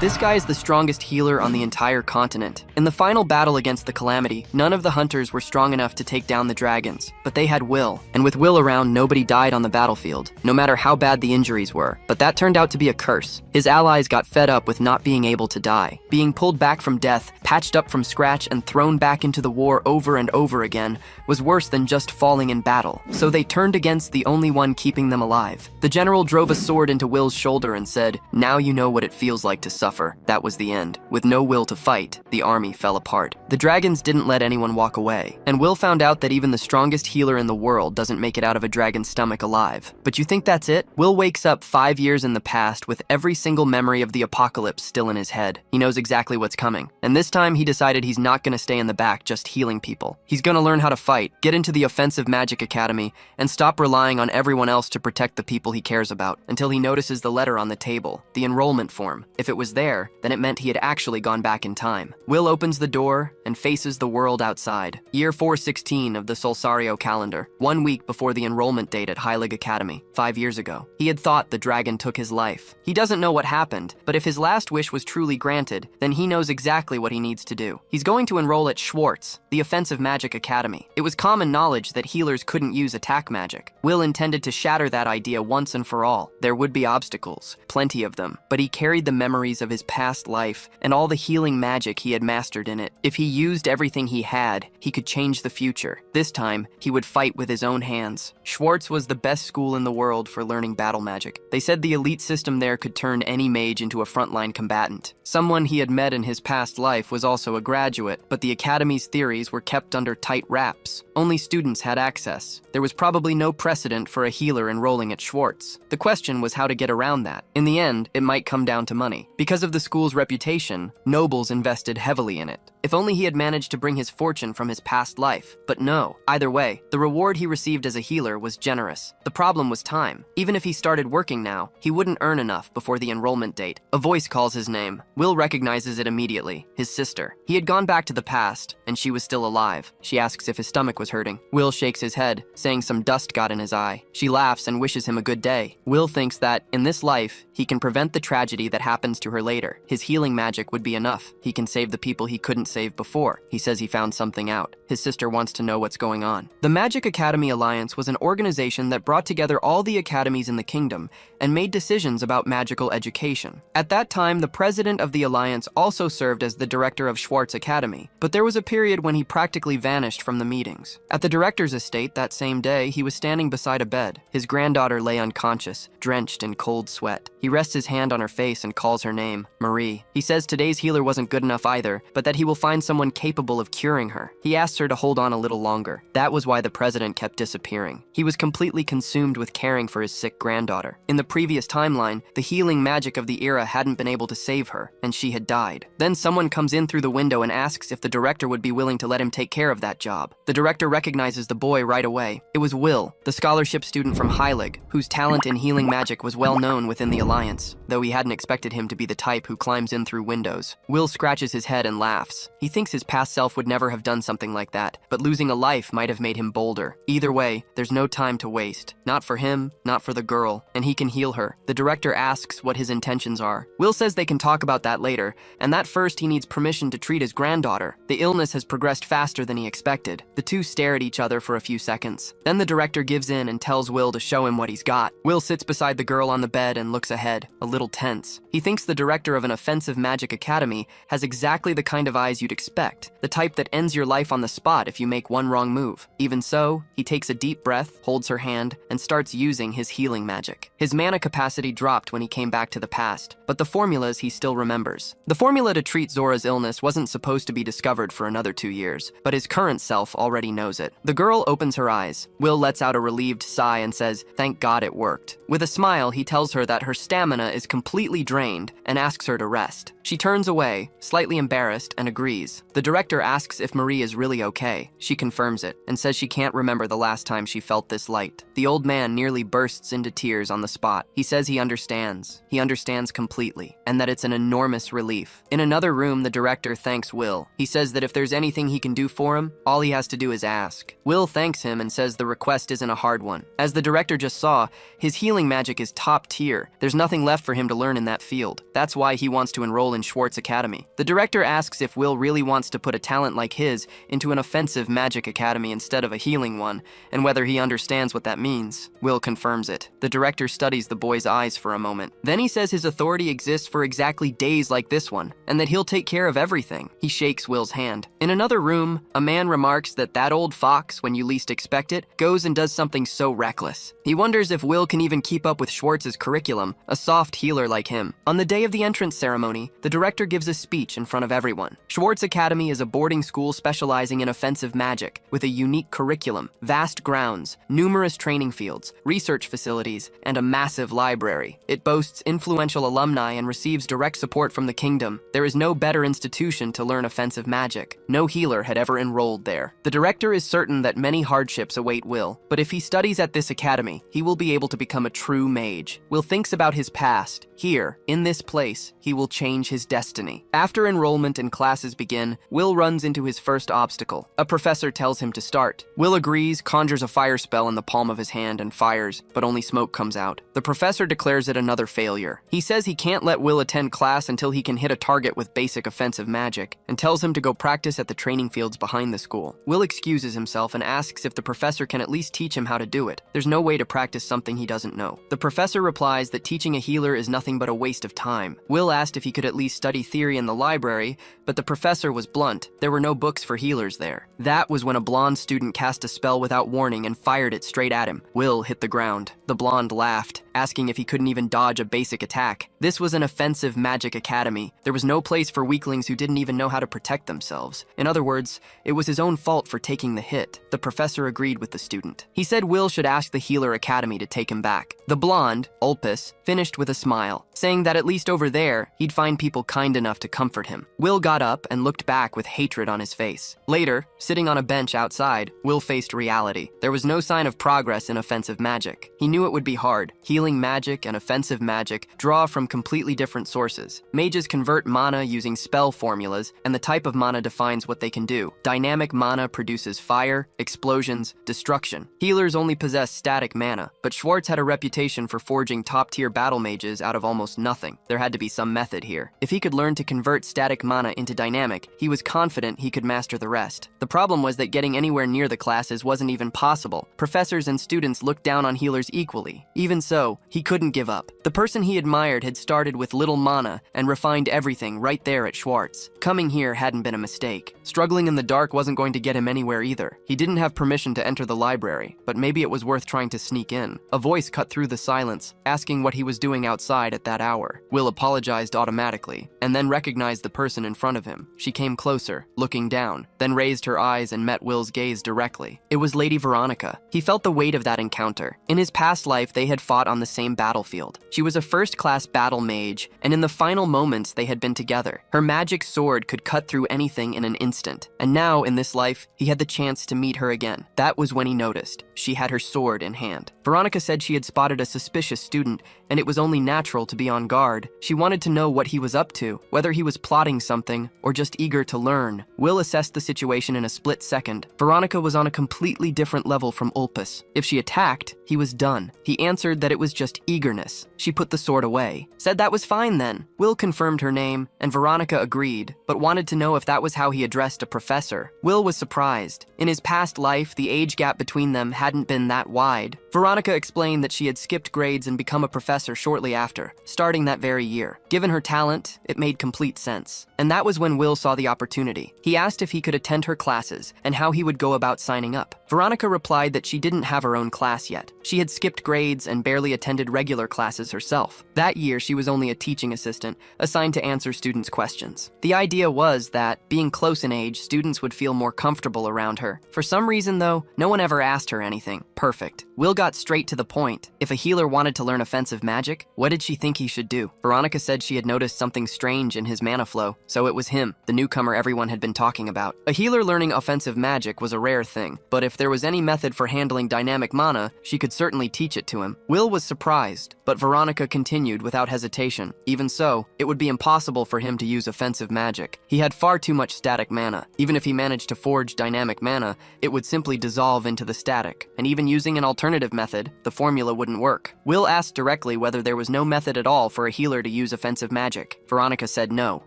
This guy is the strongest healer on the entire continent. In the final battle against the Calamity, none of the hunters were strong enough to take down the dragons, but they had Will. And with Will around, nobody died on the battlefield, no matter how bad the injuries were. But that turned out to be a curse. His allies got fed up with not being able to die. Being pulled back from death, patched up from scratch, and thrown back into the war over and over again was worse than just falling in battle. So they turned against the only one keeping them alive. The general drove a sword into Will's shoulder and said, "Now you know what it feels like to suffer." That was the end. With no will to fight, the army fell apart. The dragons didn't let anyone walk away, and Will found out that even the strongest healer in the world doesn't make it out of a dragon's stomach alive. But you think that's it? Will wakes up 5 years in the past with every single memory of the apocalypse still in his head. He knows exactly what's coming, and this time he decided he's not gonna stay in the back just healing people. He's gonna learn how to fight, get into the offensive magic academy, and stop relying on everyone else to protect the people he cares about, until he notices the letter on the table, the enrollment form. If it was there, then it meant he had actually gone back in time. Will opens the door and faces the world outside. Year 416 of the Solsario calendar, 1 week before the enrollment date at Heilig Academy, 5 years ago. He had thought the dragon took his life. He doesn't know what happened, but if his last wish was truly granted, then he knows exactly what he needs to do. He's going to enroll at Schwartz, the offensive magic academy. It was common knowledge that healers couldn't use attack magic. Will intended to shatter that idea once and for all. There would be obstacles, plenty of them, but he carried the memories of his past life and all the healing magic he had mastered in it. If he used everything he had, he could change the future. This time, he would fight with his own hands. Schwartz was the best school in the world for learning battle magic. They said the elite system there could turn any mage into a frontline combatant. Someone he had met in his past life was also a graduate, but the academy's theories were kept under tight wraps. Only students had access. There was probably no precedent for a healer enrolling at Schwartz. The question was how to get around that. In the end, it might come down to money. Because of the school's reputation, nobles invested heavily in it. If only he had managed to bring his fortune from his past life. But no. Either way, the reward he received as a healer was generous. The problem was time. Even if he started working now, he wouldn't earn enough before the enrollment date. A voice calls his name. Will recognizes it immediately. His sister. He had gone back to the past, and she was still alive. She asks if his stomach was hurting. Will shakes his head, saying some dust got in his eye. She laughs and wishes him a good day. Will thinks that, in this life, he can prevent the tragedy that happens to her later. His healing magic would be enough. He can save the people he couldn't save before. He says he found something out. His sister wants to know what's going on. The Magic Academy Alliance was an organization that brought together all the academies in the kingdom and made decisions about magical education. At that time, the president of the alliance also served as the director of Schwartz Academy, but there was a period when he practically vanished from the meetings. At the director's estate that same day, he was standing beside a bed. His granddaughter lay unconscious, drenched in cold sweat. He rests his hand on her face and calls her name, Marie. He says today's healer wasn't good enough either, but that he will find someone capable of curing her. He asks her to hold on a little longer. That was why the president kept disappearing. He was completely consumed with caring for his sick granddaughter. In the previous timeline, the healing magic of the era hadn't been able to save her, and she had died. Then someone comes in through the window and asks if the director would be willing to let him take care of that job. The director recognizes the boy right away. It was Will, the scholarship student from Heilig, whose talent in healing magic was well known within the alliance, though he hadn't expected him to be the type who climbs in through windows. Will scratches his head and laughs. He thinks his past self would never have done something like that, but losing a life might have made him bolder. Either way, there's no time to waste. Not for him, not for the girl, and he can heal her. The director asks what his intentions are. Will says they can talk about that later, and that first he needs permission to treat his granddaughter. The illness has progressed faster than he expected. The two stare at each other for a few seconds. Then the director gives in and tells Will to show him what he's got. Will sits beside the girl on the bed and looks ahead, a little tense. He thinks the director of an offensive magic academy has exactly the kind of eyes you'd expect, the type that ends your life on the spot if you make one wrong move. Even so, he takes a deep breath, holds her hand, and starts using his healing magic. His mana capacity dropped when he came back to the past, but the formulas he still remembers. The formula to treat Zora's illness wasn't supposed to be discovered for another 2 years, but his current self already knows it. The girl opens her eyes. Will lets out a relieved sigh and says, "Thank God it worked." With a smile, he tells her that her stamina is completely drained and asks her to rest. She turns away, slightly embarrassed, and agrees. The director asks if Marie is really okay. She confirms it, and says she can't remember the last time she felt this light. The old man nearly bursts into tears on the spot. He says he understands. He understands completely, and that it's an enormous relief. In another room, the director thanks Will. He says that if there's anything he can do for him, all he has to do is ask. Will thanks him and says the request isn't a hard one. As the director just saw, his healing magic is top tier. There's nothing left for him to learn in that field. That's That's why he wants to enroll in Schwartz Academy. The director asks if Will really wants to put a talent like his into an offensive magic academy instead of a healing one, and whether he understands what that means. Will confirms it. The director studies the boy's eyes for a moment. Then he says his authority exists for exactly days like this one, and that he'll take care of everything. He shakes Will's hand. In another room, a man remarks that old fox, when you least expect it, goes and does something so reckless. He wonders if Will can even keep up with Schwartz's curriculum, a soft healer like him. On the day of the entrance ceremony, the director gives a speech in front of everyone. Schwartz Academy is a boarding school specializing in offensive magic, with a unique curriculum, vast grounds, numerous training fields, research facilities, and a massive library. It boasts influential alumni and receives direct support from the kingdom. There is no better institution to learn offensive magic. No healer had ever enrolled there. The director is certain that many hardships await Will, but if he studies at this academy, he will be able to become a true mage. Will thinks about his past. Here, in this place, he will change his destiny. After enrollment and classes begin, Will runs into his first obstacle. A professor tells him to start. Will agrees, conjures a fire spell in the palm of his hand and fires, but only smoke comes out. The professor declares it another failure. He says he can't let Will attend class until he can hit a target with basic offensive magic, and tells him to go practice at the training fields behind the school. Will excuses himself and asks if the professor can at least teach him how to do it. There's no way to practice something he doesn't know. The professor replies that teaching a healer is nothing but a waste of time. Will asked if he could at least study theory in the library, but the professor was blunt. There were no books for healers there. That was when a blonde student cast a spell without warning and fired it straight at him. Will hit the ground. The blonde laughed, asking if he couldn't even dodge a basic attack. This was an offensive magic academy. There was no place for weaklings who didn't even know how to protect themselves. In other words, it was his own fault for taking the hit. The professor agreed with the student. He said Will should ask the Healer Academy to take him back. The blonde, Ulpus, finished with a smile, saying that at least over there, he'd find people kind enough to comfort him. Will got up and looked back with hatred on his face. Later, sitting on a bench outside, Will faced reality. There was no sign of progress in offensive magic. He knew it would be hard. Healing magic and offensive magic draw from completely different sources. Mages convert mana using spell formulas, and the type of mana defines what they can do. Dynamic mana produces fire, explosions, destruction. Healers only possess static mana, but Schwartz had a reputation for forging top-tier battle mages out of almost nothing. There had to be some method here. If he could learn to convert static mana into dynamic, he was confident he could master the rest. The problem was that getting anywhere near the classes wasn't even possible. Professors and students looked down on healers equally. Even so, he couldn't give up. The person he admired had started with little mana and refined everything right there at Schwartz. Coming here hadn't been a mistake. Struggling in the dark wasn't going to get him anywhere either. He didn't have permission to enter the library, but maybe it was worth trying to sneak in. A voice cut through the silence, asking what he was doing outside at that hour. Will apologized automatically, and then recognized the person in front of him. She came closer, looking down, then raised her eyes and met Will's gaze directly. It was Lady Veronica. He felt the weight of that encounter. In his past life, they had fought on the same battlefield. She was a first-class battle mage, and in the final moments, they had been together. Her magic sword could cut through anything in an instant, and now, in this life, he had the chance to meet her again. That was when he noticed. She had her sword in hand. Veronica said she had spotted a suspicious student, and it was only natural to be on guard. She wanted to know what he was up to, whether he was plotting something or just eager to learn. Will assessed the situation in a split second. Veronica was on a completely different level from Ulpus. If she attacked, he was done. He answered that it was just eagerness. She put the sword away. Said that was fine then. Will confirmed her name, and Veronica agreed, but wanted to know if that was how he addressed a professor. Will was surprised. In his past life, the age gap between them hadn't been that wide. Veronica explained that she had skipped grades and become a professor shortly after, starting that very year. Given her talent, it made complete sense. And that was when Will saw the opportunity. He asked if he could attend her classes and how he would go about signing up. Veronica replied that she didn't have her own class yet. She had skipped grades and barely attended regular classes herself. That year, she was only a teaching assistant, assigned to answer students' questions. The idea was that, being close in age, students would feel more comfortable around her. For some reason, though, no one ever asked her anything. Perfect. Will got straight to the point. If a healer wanted to learn offensive magic, what did she think he should do? Veronica said she had noticed something strange in his mana flow, so it was him, the newcomer everyone had been talking about. A healer learning offensive magic was a rare thing, but if there was any method for handling dynamic mana, she could certainly teach it to him. Will was surprised, but Veronica continued without hesitation. Even so, it would be impossible for him to use offensive magic. He had far too much static mana. Even if he managed to forge dynamic mana, it would simply dissolve into the static. And even using an alternative method, the formula wouldn't work. Will asked directly whether there was no method at all for a healer to use offensive magic. Veronica said no.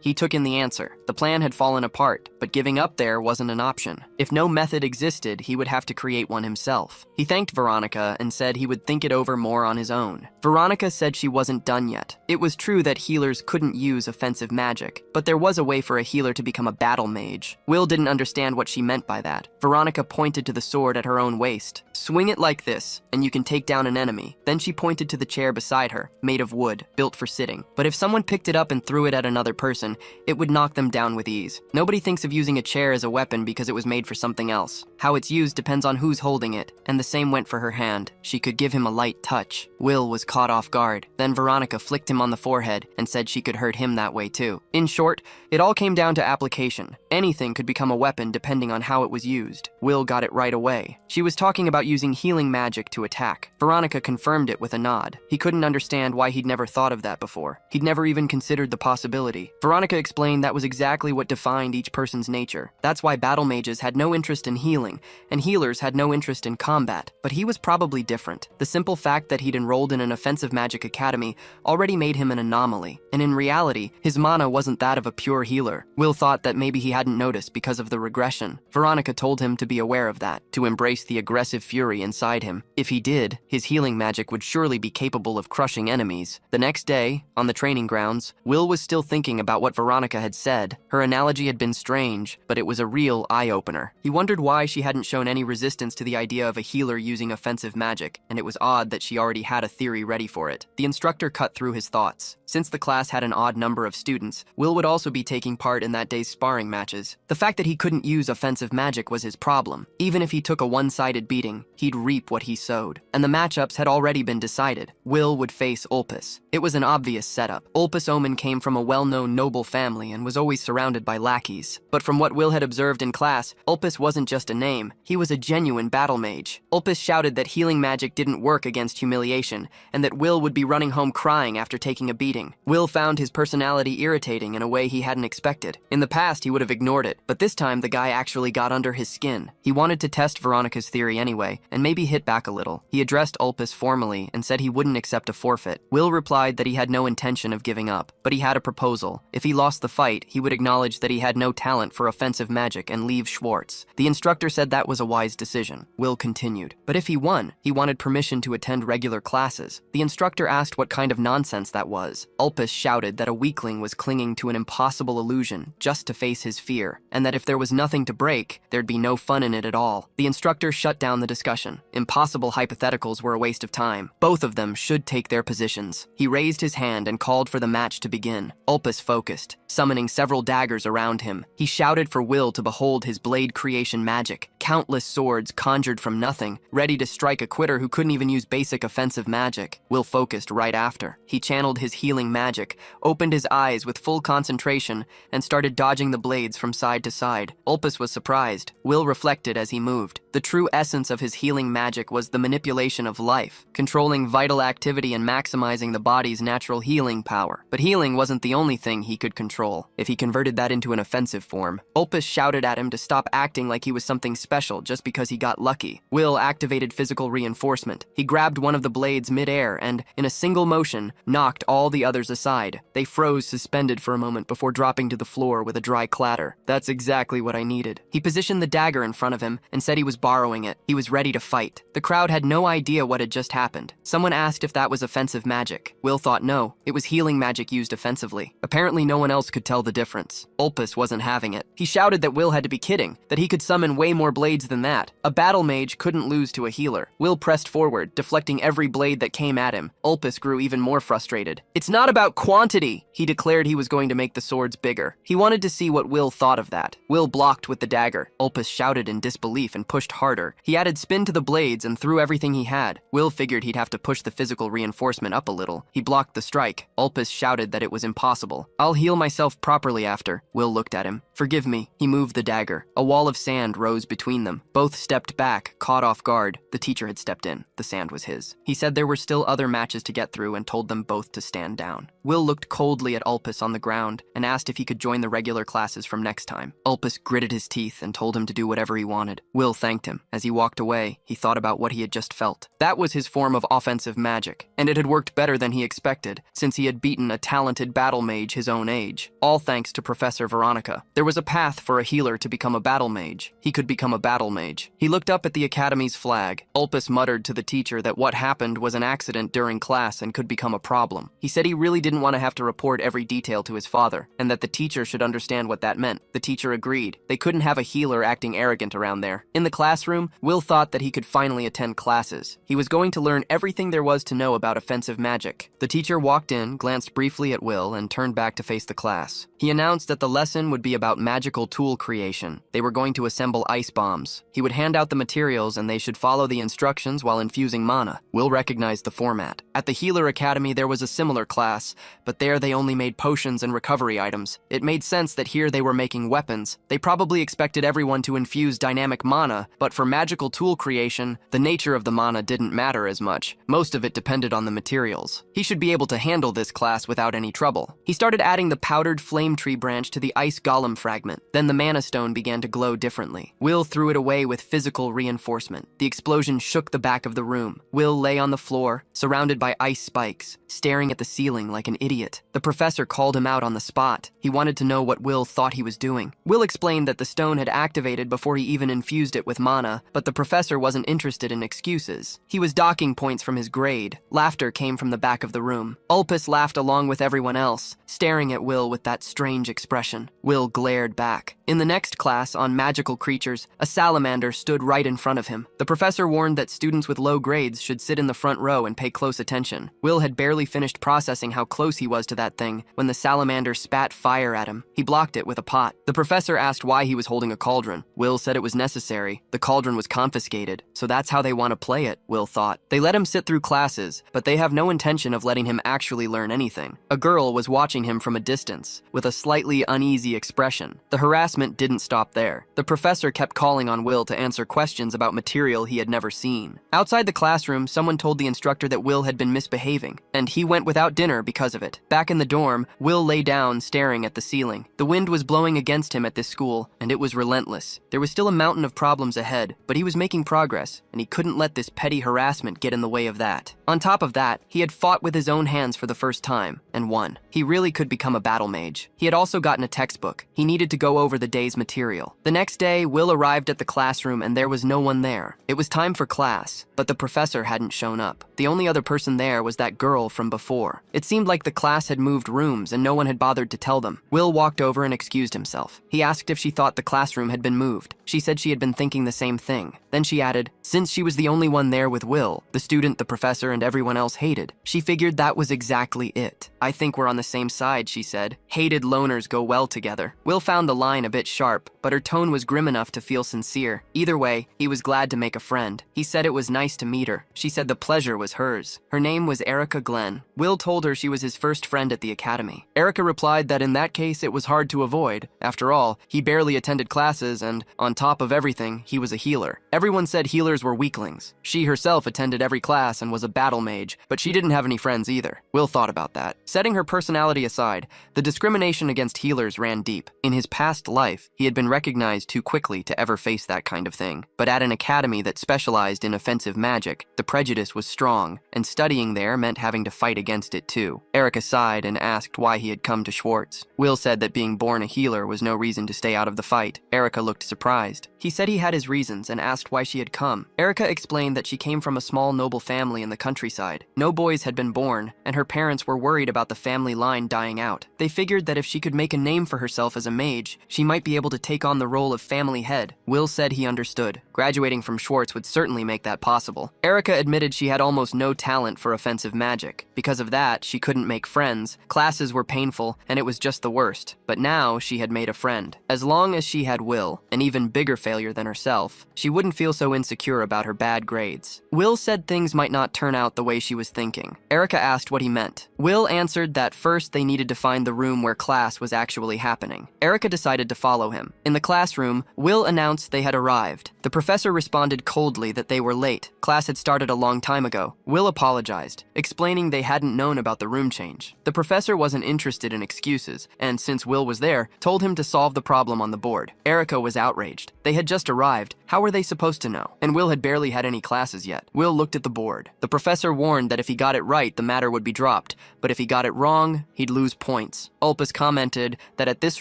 He took in the answer. The plan had fallen apart, but giving up there wasn't an option. If no method existed, he would have to create one himself. He thanked Veronica and said he would think it over more on his own. Veronica said she wasn't done yet. It was true that healers couldn't use offensive magic, but there was a way for a healer to become a battle mage. Will didn't understand what she meant by that. Veronica pointed to the sword at her own waist. Swing it like this, and you can take down an enemy. Then she pointed to the chair beside her, made of wood, built for sitting. But if someone picked it up and threw it at another person, it would knock them down with ease. Nobody thinks of using a chair as a weapon because it was made for something else. How it's used depends on who's holding it, and the same went for her hand. She could give him a light touch. Will was caught off guard. Then Veronica flicked him on the forehead and said she could hurt him that way too. In short, it all came down to application. Anything could become a weapon depending on how it was used. Will got it right away. She was talking about using healing magic to attack. Veronica confirmed it with a nod. He couldn't understand why he'd never thought of that before. He'd never even considered the possibility. Veronica explained that was exactly what defined each person's nature. That's why battle mages had no interest in healing, and healers had no interest in combat. But he was probably different. The simple fact that he'd enrolled in an offensive magic academy already made him an anomaly. And in reality, his mana wasn't that of a pure healer. Will thought that maybe he hadn't noticed because of the regression. Veronica told him to be aware of that, to embrace the aggressive fury inside him. If he did, his healing magic would surely be capable of crushing enemies. The next day, on the training grounds, Will was still thinking about what Veronica had said. Her analogy had been strange, but it was a real eye-opener. He wondered why she hadn't shown any resistance to the idea of a healer using offensive magic, and it was odd that she already had a theory ready for it. The instructor cut through his thoughts. Since the class had an odd number of students, Will would also be taking part in that day's sparring matches. The fact that he couldn't use offensive magic was his problem. Even if he took a one-sided beating, he'd reap what he sowed. And the matchups had already been decided. Will would face Ulpis. It was an obvious setup. Ulpis Omen came from a well-known noble family and was always surrounded by lackeys. But from what Will had observed in class, Ulpis wasn't just a name. He was a genuine battle mage. Ulpis shouted that healing magic didn't work against humiliation, and that Will would be running home crying after taking a beating. Will found his personality irritating in a way he hadn't expected. In the past, he would have ignored it, but this time the guy actually got under his skin. He wanted to test Veronica's theory anyway, and maybe hit back a little. He addressed Ulpis formally and said he wouldn't accept a forfeit. Will replied that he had no intention of giving up, but he had a proposal. If he lost the fight, he would acknowledge that he had no talent for offensive magic and leave Schwartz. The instructor said that was a wise decision. Will continued. But if he won, he wanted permission to attend regular classes. The instructor asked what kind of nonsense that was. Ulpis shouted that a weakling was clinging to an impossible illusion just to face his fear, and that if there was nothing to break, there'd be no fun in it at all. The instructor shut down the discussion. Impossible hypotheticals were a waste of time. Both of them should take their positions. He raised his hand and called for the match to begin. Ulpis focused, summoning several daggers around him. He shouted for Will to behold his blade creation magic. Countless swords conjured from nothing, ready to strike a quitter who couldn't even use basic offensive magic. Will focused right after. He channeled his healing magic, opened his eyes with full concentration, and started dodging the blades from side to side. Ulpis was surprised. Will reflected as he moved. The true essence of his healing magic was the manipulation of life, controlling vital activity and maximizing the body's natural healing power. But healing wasn't the only thing he could control. If he converted that into an offensive form, Ulpis shouted at him to stop acting like he was something special just because he got lucky. Will activated physical reinforcement. He grabbed one of the blades mid-air and, in a single motion, knocked all the others aside. They froze suspended for a moment before dropping to the floor with a dry clatter. That's exactly what I needed. He positioned the dagger in front of him and said he was borrowing it. He was ready to fight. The crowd had no idea what had just happened. Someone asked if that was offensive magic. Will thought no, it was healing magic used offensively. Apparently no one else could tell the difference. Ulpis wasn't having it. He shouted that Will had to be kidding, that he could summon way more blades than that. A battle mage couldn't lose to a healer. Will pressed forward, deflecting every blade that came at him. Ulpis grew even more frustrated. It's not about quantity. He declared he was going to make the swords bigger. He wanted to see what Will thought of that. Will blocked with the dagger. Ulpis shouted in disbelief and pushed harder. He added spin to the blades and threw everything he had. Will figured he'd have to push the physical reinforcement up a little. He blocked the strike. Ulpis shouted that it was impossible. I'll heal myself properly after. Will looked at him. "Forgive me." He moved the dagger. A wall of sand rose between them. Both stepped back, caught off guard. The teacher had stepped in. The sand was his. He said there were still other matches to get through and told them both to stand down. Will looked coldly at Ulpus on the ground and asked if he could join the regular classes from next time. Ulpus gritted his teeth and told him to do whatever he wanted. Will thanked him. As he walked away, he thought about what he had just felt. That was his form of offensive magic, and it had worked better than he expected, since he had beaten a talented battle mage his own age, all thanks to Professor Veronica. There was a path for a healer to become a battle mage. He could become a battle mage. He looked up at the academy's flag. Ulpus muttered to the teacher that what happened was an accident during class and could become a problem. He said he really didn't want to have to report every detail to his father, and that the teacher should understand what that meant. The teacher agreed. They couldn't have a healer acting arrogant around there. In the classroom, Will thought that he could finally attend classes. He was going to learn everything there was to know about offensive magic. The teacher walked in, glanced briefly at Will, and turned back to face the class. He announced that the lesson would be about magical tool creation. They were going to assemble ice bombs. He would hand out the materials and they should follow the instructions while infusing mana. Will recognized the format. At the Healer Academy there was a similar class, but there they only made potions and recovery items. It made sense that here they were making weapons. They probably expected everyone to infuse dynamic mana, but for magical tool creation, the nature of the mana didn't matter as much. Most of it depended on the materials. He should be able to handle this class without any trouble. He started adding the powdered flame tree branch to the ice golem fragment. Then the mana stone began to glow differently. Will threw it away with physical reinforcement. The explosion shook the back of the room. Will lay on the floor, surrounded by ice spikes, staring at the ceiling like an idiot. The professor called him out on the spot. He wanted to know what Will thought he was doing. Will explained that the stone had activated before he even infused it with mana, but the professor wasn't interested in excuses. He was docking points from his grade. Laughter came from the back of the room. Ulpus laughed along with everyone else, staring at Will with that strange expression. Will glared back. In the next class on magical creatures, a salamander stood right in front of him. The professor warned that students with low grades should sit in the front row and pay close attention. Will had barely finished processing how close he was to that thing when the salamander spat fire at him. He blocked it with a pot. The professor asked why he was holding a cauldron. Will said it was necessary. The cauldron was confiscated, so that's how they want to play it, Will thought. They let him sit through classes, but they have no intention of letting him actually learn anything. A girl was watching him from a distance, with a slightly uneasy expression. The harassment didn't stop there. The professor kept calling on Will to answer questions about material he had never seen. Outside the classroom, someone told the instructor that Will had been misbehaving, and he went without dinner because of it. Back in the dorm, Will lay down staring at the ceiling. The wind was blowing against him at this school, and it was relentless. There was still a mountain of problems ahead, but he was making progress, and he couldn't let this petty harassment get in the way of that. On top of that, he had fought with his own hands for the first time, and won. He really could become a battle mage. He had also gotten a textbook. He needed to go over the day's material. The next day, Will arrived at the classroom and there was no one there. It was time for class, but the professor hadn't shown up. The only other person there was that girl from before. It seemed like the class had moved rooms and no one had bothered to tell them. Will walked over and excused himself. He asked if she thought the classroom had been moved. She said she had been thinking the same thing. Then she added, since she was the only one there with Will, the student the professor and everyone else hated, she figured that was exactly it. I think we're on the same side, she said. Hated loners go well together. Will found the line a bit sharp, but her tone was grim enough to feel sincere. Either way, he was glad to make a friend. He said it was nice to meet her. She said the pleasure was hers. Her name was Erica Glenn. Will told her she was his first friend at the academy. Erica replied that in that case it was hard to avoid. After all, he barely attended classes and, on top of everything, he was a healer. Everyone said healers were weaklings. She herself attended every class and was a battle mage, but she didn't have any friends either. Will thought about that. Setting her personality aside, the discrimination against healers ran deep. In his past life, he had been recognized too quickly to ever face that kind of thing. But at an academy that specialized in offensive magic, the prejudice was strong, and studying there meant having to fight against it too. Erica sighed and asked why he had come to Schwartz. Will said that being born a healer was no reason to stay out of the fight. Erica looked surprised. He said he had his reasons and asked why she had come. Erica explained that she came from a small noble family in the countryside. No boys had been born, and her parents were worried about the family line dying out. They figured that if she could make a name for herself as a mage, she might be able to take on the role of family head. Will said he understood. Graduating from Schwartz would certainly make that possible. Erica admitted she had almost no talent for offensive magic. Because of that, she couldn't make friends, classes were painful, and it was just the worst. But now she had made a friend. As long as she had Will, an even bigger failure than herself, she wouldn't feel so insecure about her bad grades. Will said things might not turn out the way she was thinking. Erica asked what he meant. Will answered that first they needed to find the room where class was actually happening. Erica decided to follow him. In the classroom, Will announced they had arrived. The professor responded coldly that they were late. Class had started a long time ago. Will apologized, explaining they hadn't known about the room change. The professor wasn't interested in excuses, and since Will was there, told him to solve the problem on the board. Erica was outraged. They had just arrived. How were they supposed to know? And Will had barely had any classes yet. Will looked at the board. The professor warned that if he got it right, the matter would be dropped, but if he got it wrong, he'd lose points. Ulpus commented that at this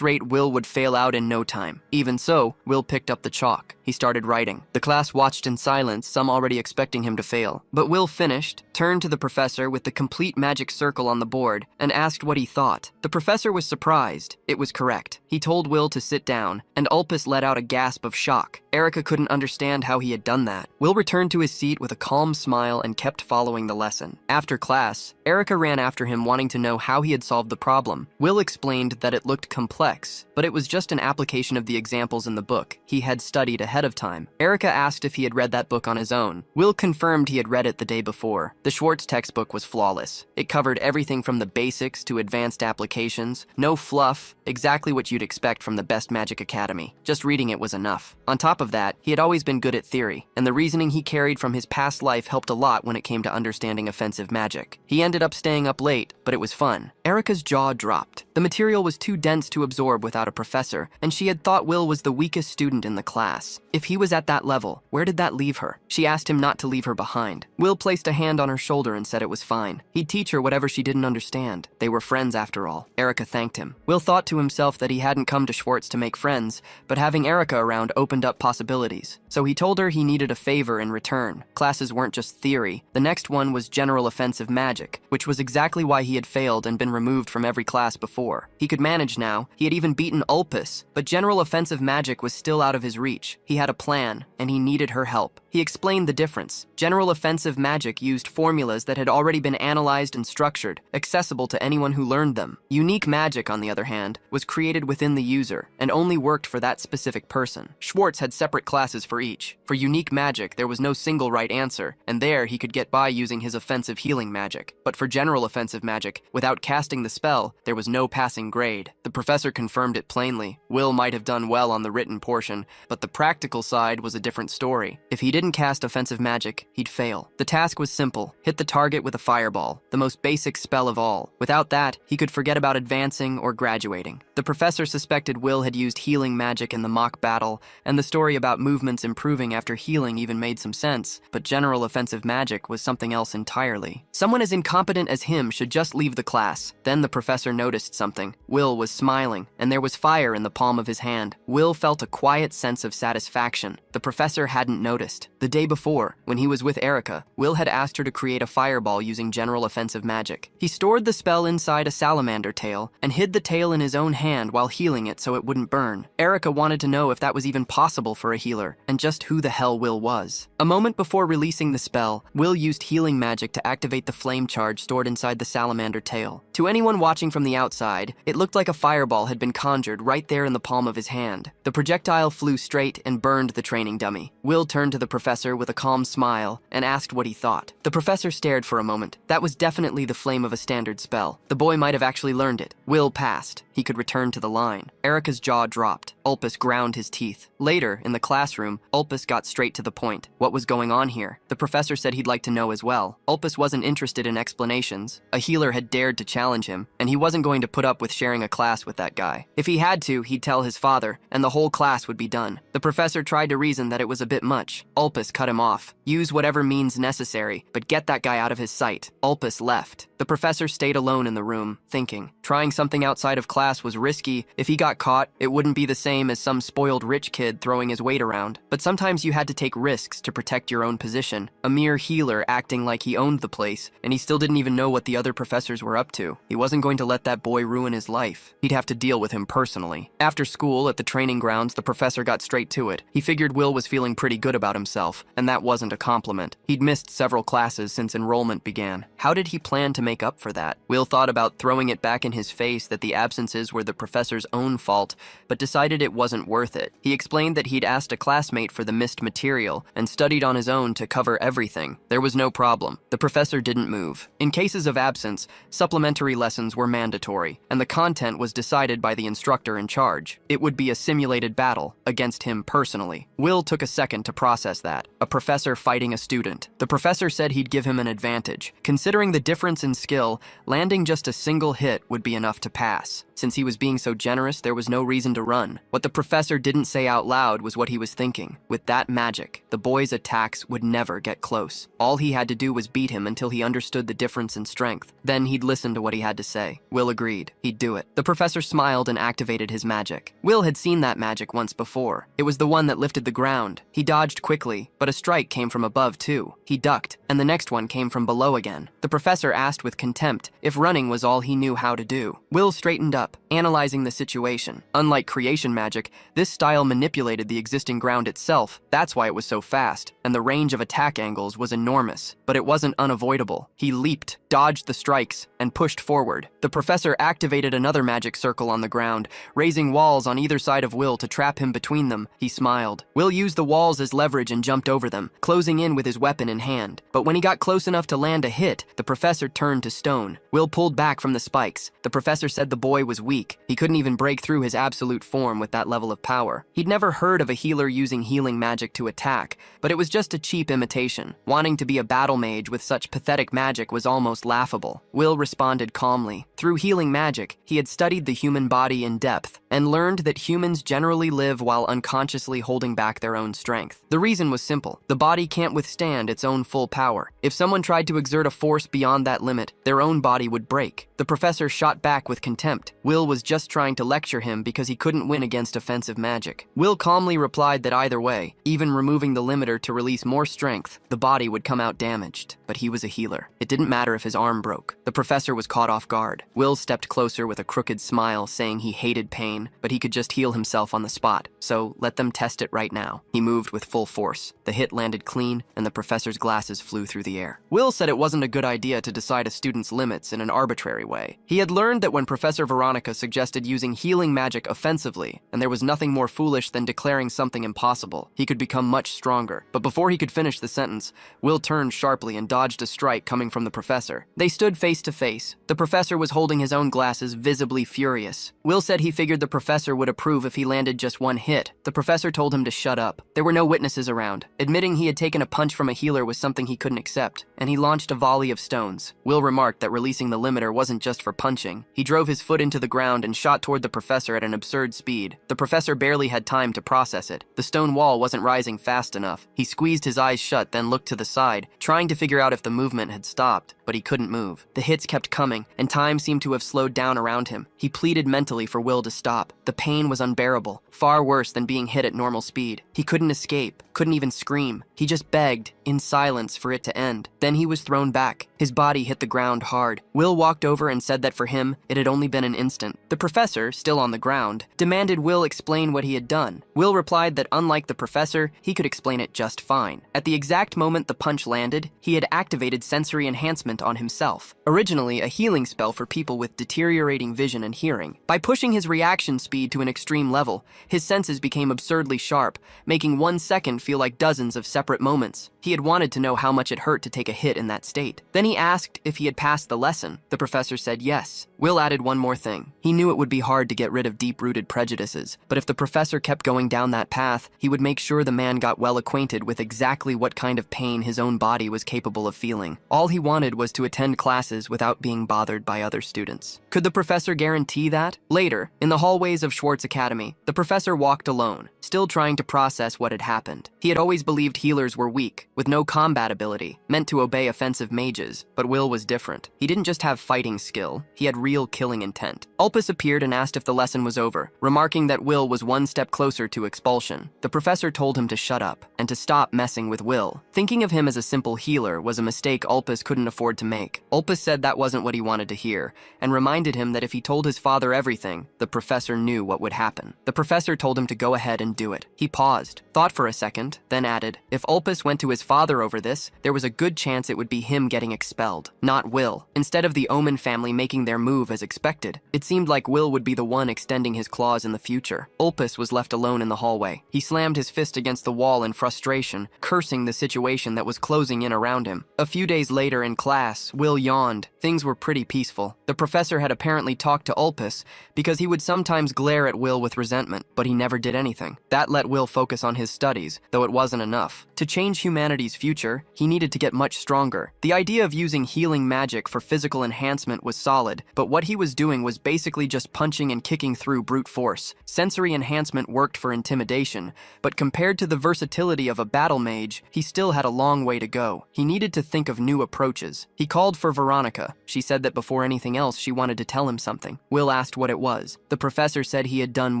rate, Will would fail out in no time. Even so, Will picked up the chalk. He started writing. The class watched in silence, some already expecting him to fail. But Will finished, turned to the professor with the complete magic circle on the board, and asked what he thought. The professor was surprised. It was correct. He told Will to sit down, and Ulpus let out a gasp of shock. Erica couldn't understand how he had done that. Will returned to his seat with a calm smile and kept following the lesson. After class, Erica ran after him wanting to know how he had solved the problem. Will explained that it looked complex, but it was just an application of the examples in the book he had studied ahead of time. Erica asked if he had read that book on his own. Will confirmed he had read it the day before. The Schwartz textbook was flawless. It covered everything from the basics to advanced applications. No fluff, exactly what you'd expect from the best magic academy. Just reading it was enough. On top of that, he had always been good at theory, and the reasoning he carried from his past life helped a lot when it came to understanding offensive magic. He ended up staying up late, but it was fun. Erica's jaw dropped. The material was too dense to absorb without a professor, and she had thought Will was the weakest student in the class. If he was at that level, where did that leave her? She asked him not to leave her behind. Will placed a hand on her shoulder and said it was fine. He'd teach her whatever she didn't understand. They were friends after all. Erica thanked him. Will thought to himself that he hadn't come to Schwartz to make friends, but having Erica around opened up possibilities. So he told her he needed a favor in return. Classes weren't just theory. The next one was general offensive magic, which was exactly why he had failed and been removed from every class before. He could manage now. He had even beaten Ulpus, but general offensive magic was still out of his reach. He had a plan, and he needed her help. He explained the difference. General offensive magic used formulas that had already been analyzed and structured, accessible to anyone who learned them. Unique magic, on the other hand, was created within the user, and only worked for that specific person. Schwartz had separate classes for each. For unique magic, there was no single right answer, and there he could get by using his offensive healing magic. But for general offensive magic, without casting the spell, there was no passing grade. The professor confirmed it plainly. Will might have done well on the written portion, but the practical side was a different story. If he didn't cast offensive magic, he'd fail. The task was simple. Hit the target with a fireball, the most basic spell of all. Without that, he could forget about advancing or graduating. The professor suspected Will had used healing magic in the mock battle, and the story about movements improving after healing even made some sense, but general offensive magic was something else entirely. Someone as incompetent as him should just leave the class. Then the professor noticed something. Will was smiling, and there was fire in the palm of his hand. Will felt a quiet sense of satisfaction. The professor hadn't noticed. The day before, when he was with Erica, Will had asked her to create a fireball using general offensive magic. He stored the spell inside a salamander tail and hid the tail in his own hand while healing it so it wouldn't burn. Erica wanted to know if that was even possible for a healer, and just who the hell Will was. A moment before releasing the spell, Will used healing magic to activate the flame charge stored inside the salamander tail. To anyone watching from the outside, it looked like a fireball had been conjured right there in the palm of his hand. The projectile flew straight and burned the training dummy. Will turned to the professor with a calm smile and asked what he thought. The professor stared for a moment. That was definitely the flame of a standard spell. The boy might have actually learned it. Will passed. He could return to the line. Erica's jaw dropped. Ulpus ground his teeth. Later, in the classroom, Ulpus got straight to the point. What was going on here? The professor said he'd like to know as well. Ulpus wasn't interested in explanations. A healer had dared to challenge him, and he wasn't going to put up with sharing a class with that guy. If he had to, he'd tell his father, and the whole class would be done. The professor tried to reason that it was a bit much. Ulpus cut him off. Use whatever means necessary, but get that guy out of his sight. Ulpus left. The professor stayed alone in the room, thinking. Trying something outside of class was risky. If he got caught, it wouldn't be the same as some spoiled rich kid throwing his weight around. But sometimes you had to take risks to protect your own position. A mere healer acting like he owned the place, and he still didn't even know what the other professors were up to. He wasn't going to let that boy ruin his life. He'd have to deal with him personally. After school, at the training grounds, the professor got straight to it. He figured Will was feeling pretty good about himself, and that wasn't a compliment. He'd missed several classes since enrollment began. How did he plan to make up for that? Will thought about throwing it back in his face face that the absences were the professor's own fault, but decided it wasn't worth it. He explained that he'd asked a classmate for the missed material and studied on his own to cover everything. There was no problem. The professor didn't move. In cases of absence, supplementary lessons were mandatory, and the content was decided by the instructor in charge. It would be a simulated battle against him personally. Will took a second to process that. A professor fighting a student. The professor said he'd give him an advantage. Considering the difference in skill, landing just a single hit would be enough to pass. Since he was being so generous, there was no reason to run. What the professor didn't say out loud was what he was thinking. With that magic, the boy's attacks would never get close. All he had to do was beat him until he understood the difference in strength. Then he'd listen to what he had to say. Will agreed. He'd do it. The professor smiled and activated his magic. Will had seen that magic once before. It was the one that lifted the ground. He dodged quickly, but a strike came from above too. He ducked, and the next one came from below again. The professor asked with contempt if running was all he knew how to do. Will straightened up, analyzing the situation. Unlike creation magic, this style manipulated the existing ground itself. That's why it was so fast, and the range of attack angles was enormous. But it wasn't unavoidable. He leaped, dodged the strikes, and pushed forward. The professor activated another magic circle on the ground, raising walls on either side of Will to trap him between them. He smiled. Will used the walls as leverage and jumped over them, closing in with his weapon in hand. But when he got close enough to land a hit, the professor turned to stone. Will pulled back from the spikes. The professor said the boy was weak. He couldn't even break through his absolute form with that level of power. He'd never heard of a healer using healing magic to attack, but it was just a cheap imitation. Wanting to be a battle mage with such pathetic magic was almost laughable. Will responded calmly. Through healing magic, he had studied the human body in depth and learned that humans generally live while unconsciously holding back their own strength. The reason was simple. The body can't withstand its own full power. If someone tried to exert a force beyond that limit, their own body would break. The professor shot back with contempt. Will was just trying to lecture him because he couldn't win against offensive magic. Will calmly replied that either way, even removing the limiter to release more strength, the body would come out damaged. But he was a healer. It didn't matter if his arm broke. The professor was caught off guard. Will stepped closer with a crooked smile, saying he hated pain, but he could just heal himself on the spot. So let them test it right now. He moved with full force. The hit landed clean, and the professor's glasses flew through the air. Will said it wasn't a good idea to decide a student's limits in an arbitrary way. He had learned that when Professor Veronica suggested using healing magic offensively, and there was nothing more foolish than declaring something impossible, he could become much stronger. But before he could finish the sentence, Will turned sharply and dodged a strike coming from the professor. They stood face to face. The professor was holding his own glasses, visibly furious. Will said he figured the professor would approve if he landed just one hit. The professor told him to shut up. There were no witnesses around. Admitting he had taken a punch from a healer was something he couldn't accept, and he launched a volley of stones. Will remarked that releasing the limiter wasn't just for punching. He drove his foot into the ground and shot toward the professor at an absurd speed. The professor barely had time to process it. The stone wall wasn't rising fast enough. He squeezed his eyes shut, then looked to the side, trying to figure out if the movement had stopped, but he couldn't move. The hits kept coming, and time seemed to have slowed down around him. He pleaded mentally for Will to stop. The pain was unbearable, far worse than being hit at normal speed. He couldn't escape, couldn't even scream. He just begged, in silence, for it to end. Then he was thrown back. His body hit the ground hard. Will walked over and said that for him, it had only been an instant. The professor, still on the ground, demanded Will explain what he had done. Will replied that unlike the professor, he could explain it just fine. At the exact moment the punch landed, he had activated sensory enhancement on himself. Originally a healing spell for people with deteriorating vision and hearing. By pushing his reaction speed to an extreme level, his senses became absurdly sharp, making 1 second feel like dozens of separate moments. He had wanted to know how much it hurt to take a hit in that state. Then he asked if he had passed the lesson. The professor said yes. Will added one more thing. He knew it would be hard to get rid of deep-rooted prejudices, but if the professor kept going down that path, he would make sure the man got well acquainted with exactly what kind of pain his own body was capable of feeling. All he wanted was to attend classes without being bothered by other students. Could the professor guarantee that? Later, in the hallways of Schwartz Academy, the professor walked alone, still trying to process what had happened. He had always believed healers were weak, with no combat ability, meant to obey offensive mages, but Will was different. He didn't just have fighting skill, he had real killing intent. Ulpus appeared and asked if the lesson was over, remarking that Will was one step closer to expulsion. The professor told him to shut up, and to stop messing with Will. Thinking of him as a simple healer was a mistake Ulpus couldn't afford to make. Ulpus said that wasn't what he wanted to hear, and reminded him that if he told his father everything, the professor knew what would happen. The professor told him to go ahead and do it. He paused, thought for a second, then added, if Ulpus went to his father over this, there was a good chance it would be him getting expelled, not Will. Instead of the Omen family making their move as expected, it seemed like Will would be the one extending his claws in the future. Ulpus was left alone in the hallway. He slammed his fist against the wall in frustration, cursing the situation that was closing in around him. A few days later in class, Will yawned. Things were pretty peaceful. The professor had apparently talked to Ulpus because he would sometimes glare at Will with resentment, but he never did anything. That let Will focus on his studies, though it wasn't enough. To change humanity's future, he needed to get much stronger. The idea of using healing magic for physical enhancement was solid, but what he was doing was basically just punching and kicking through brute force. Sensory enhancement worked for intimidation, but compared to the versatility of a battle mage, he still had a long way to go. He needed to think of new approaches. He called for Veronica. She said that before anything else, she wanted to tell him something. Will asked what it was. The professor said he had done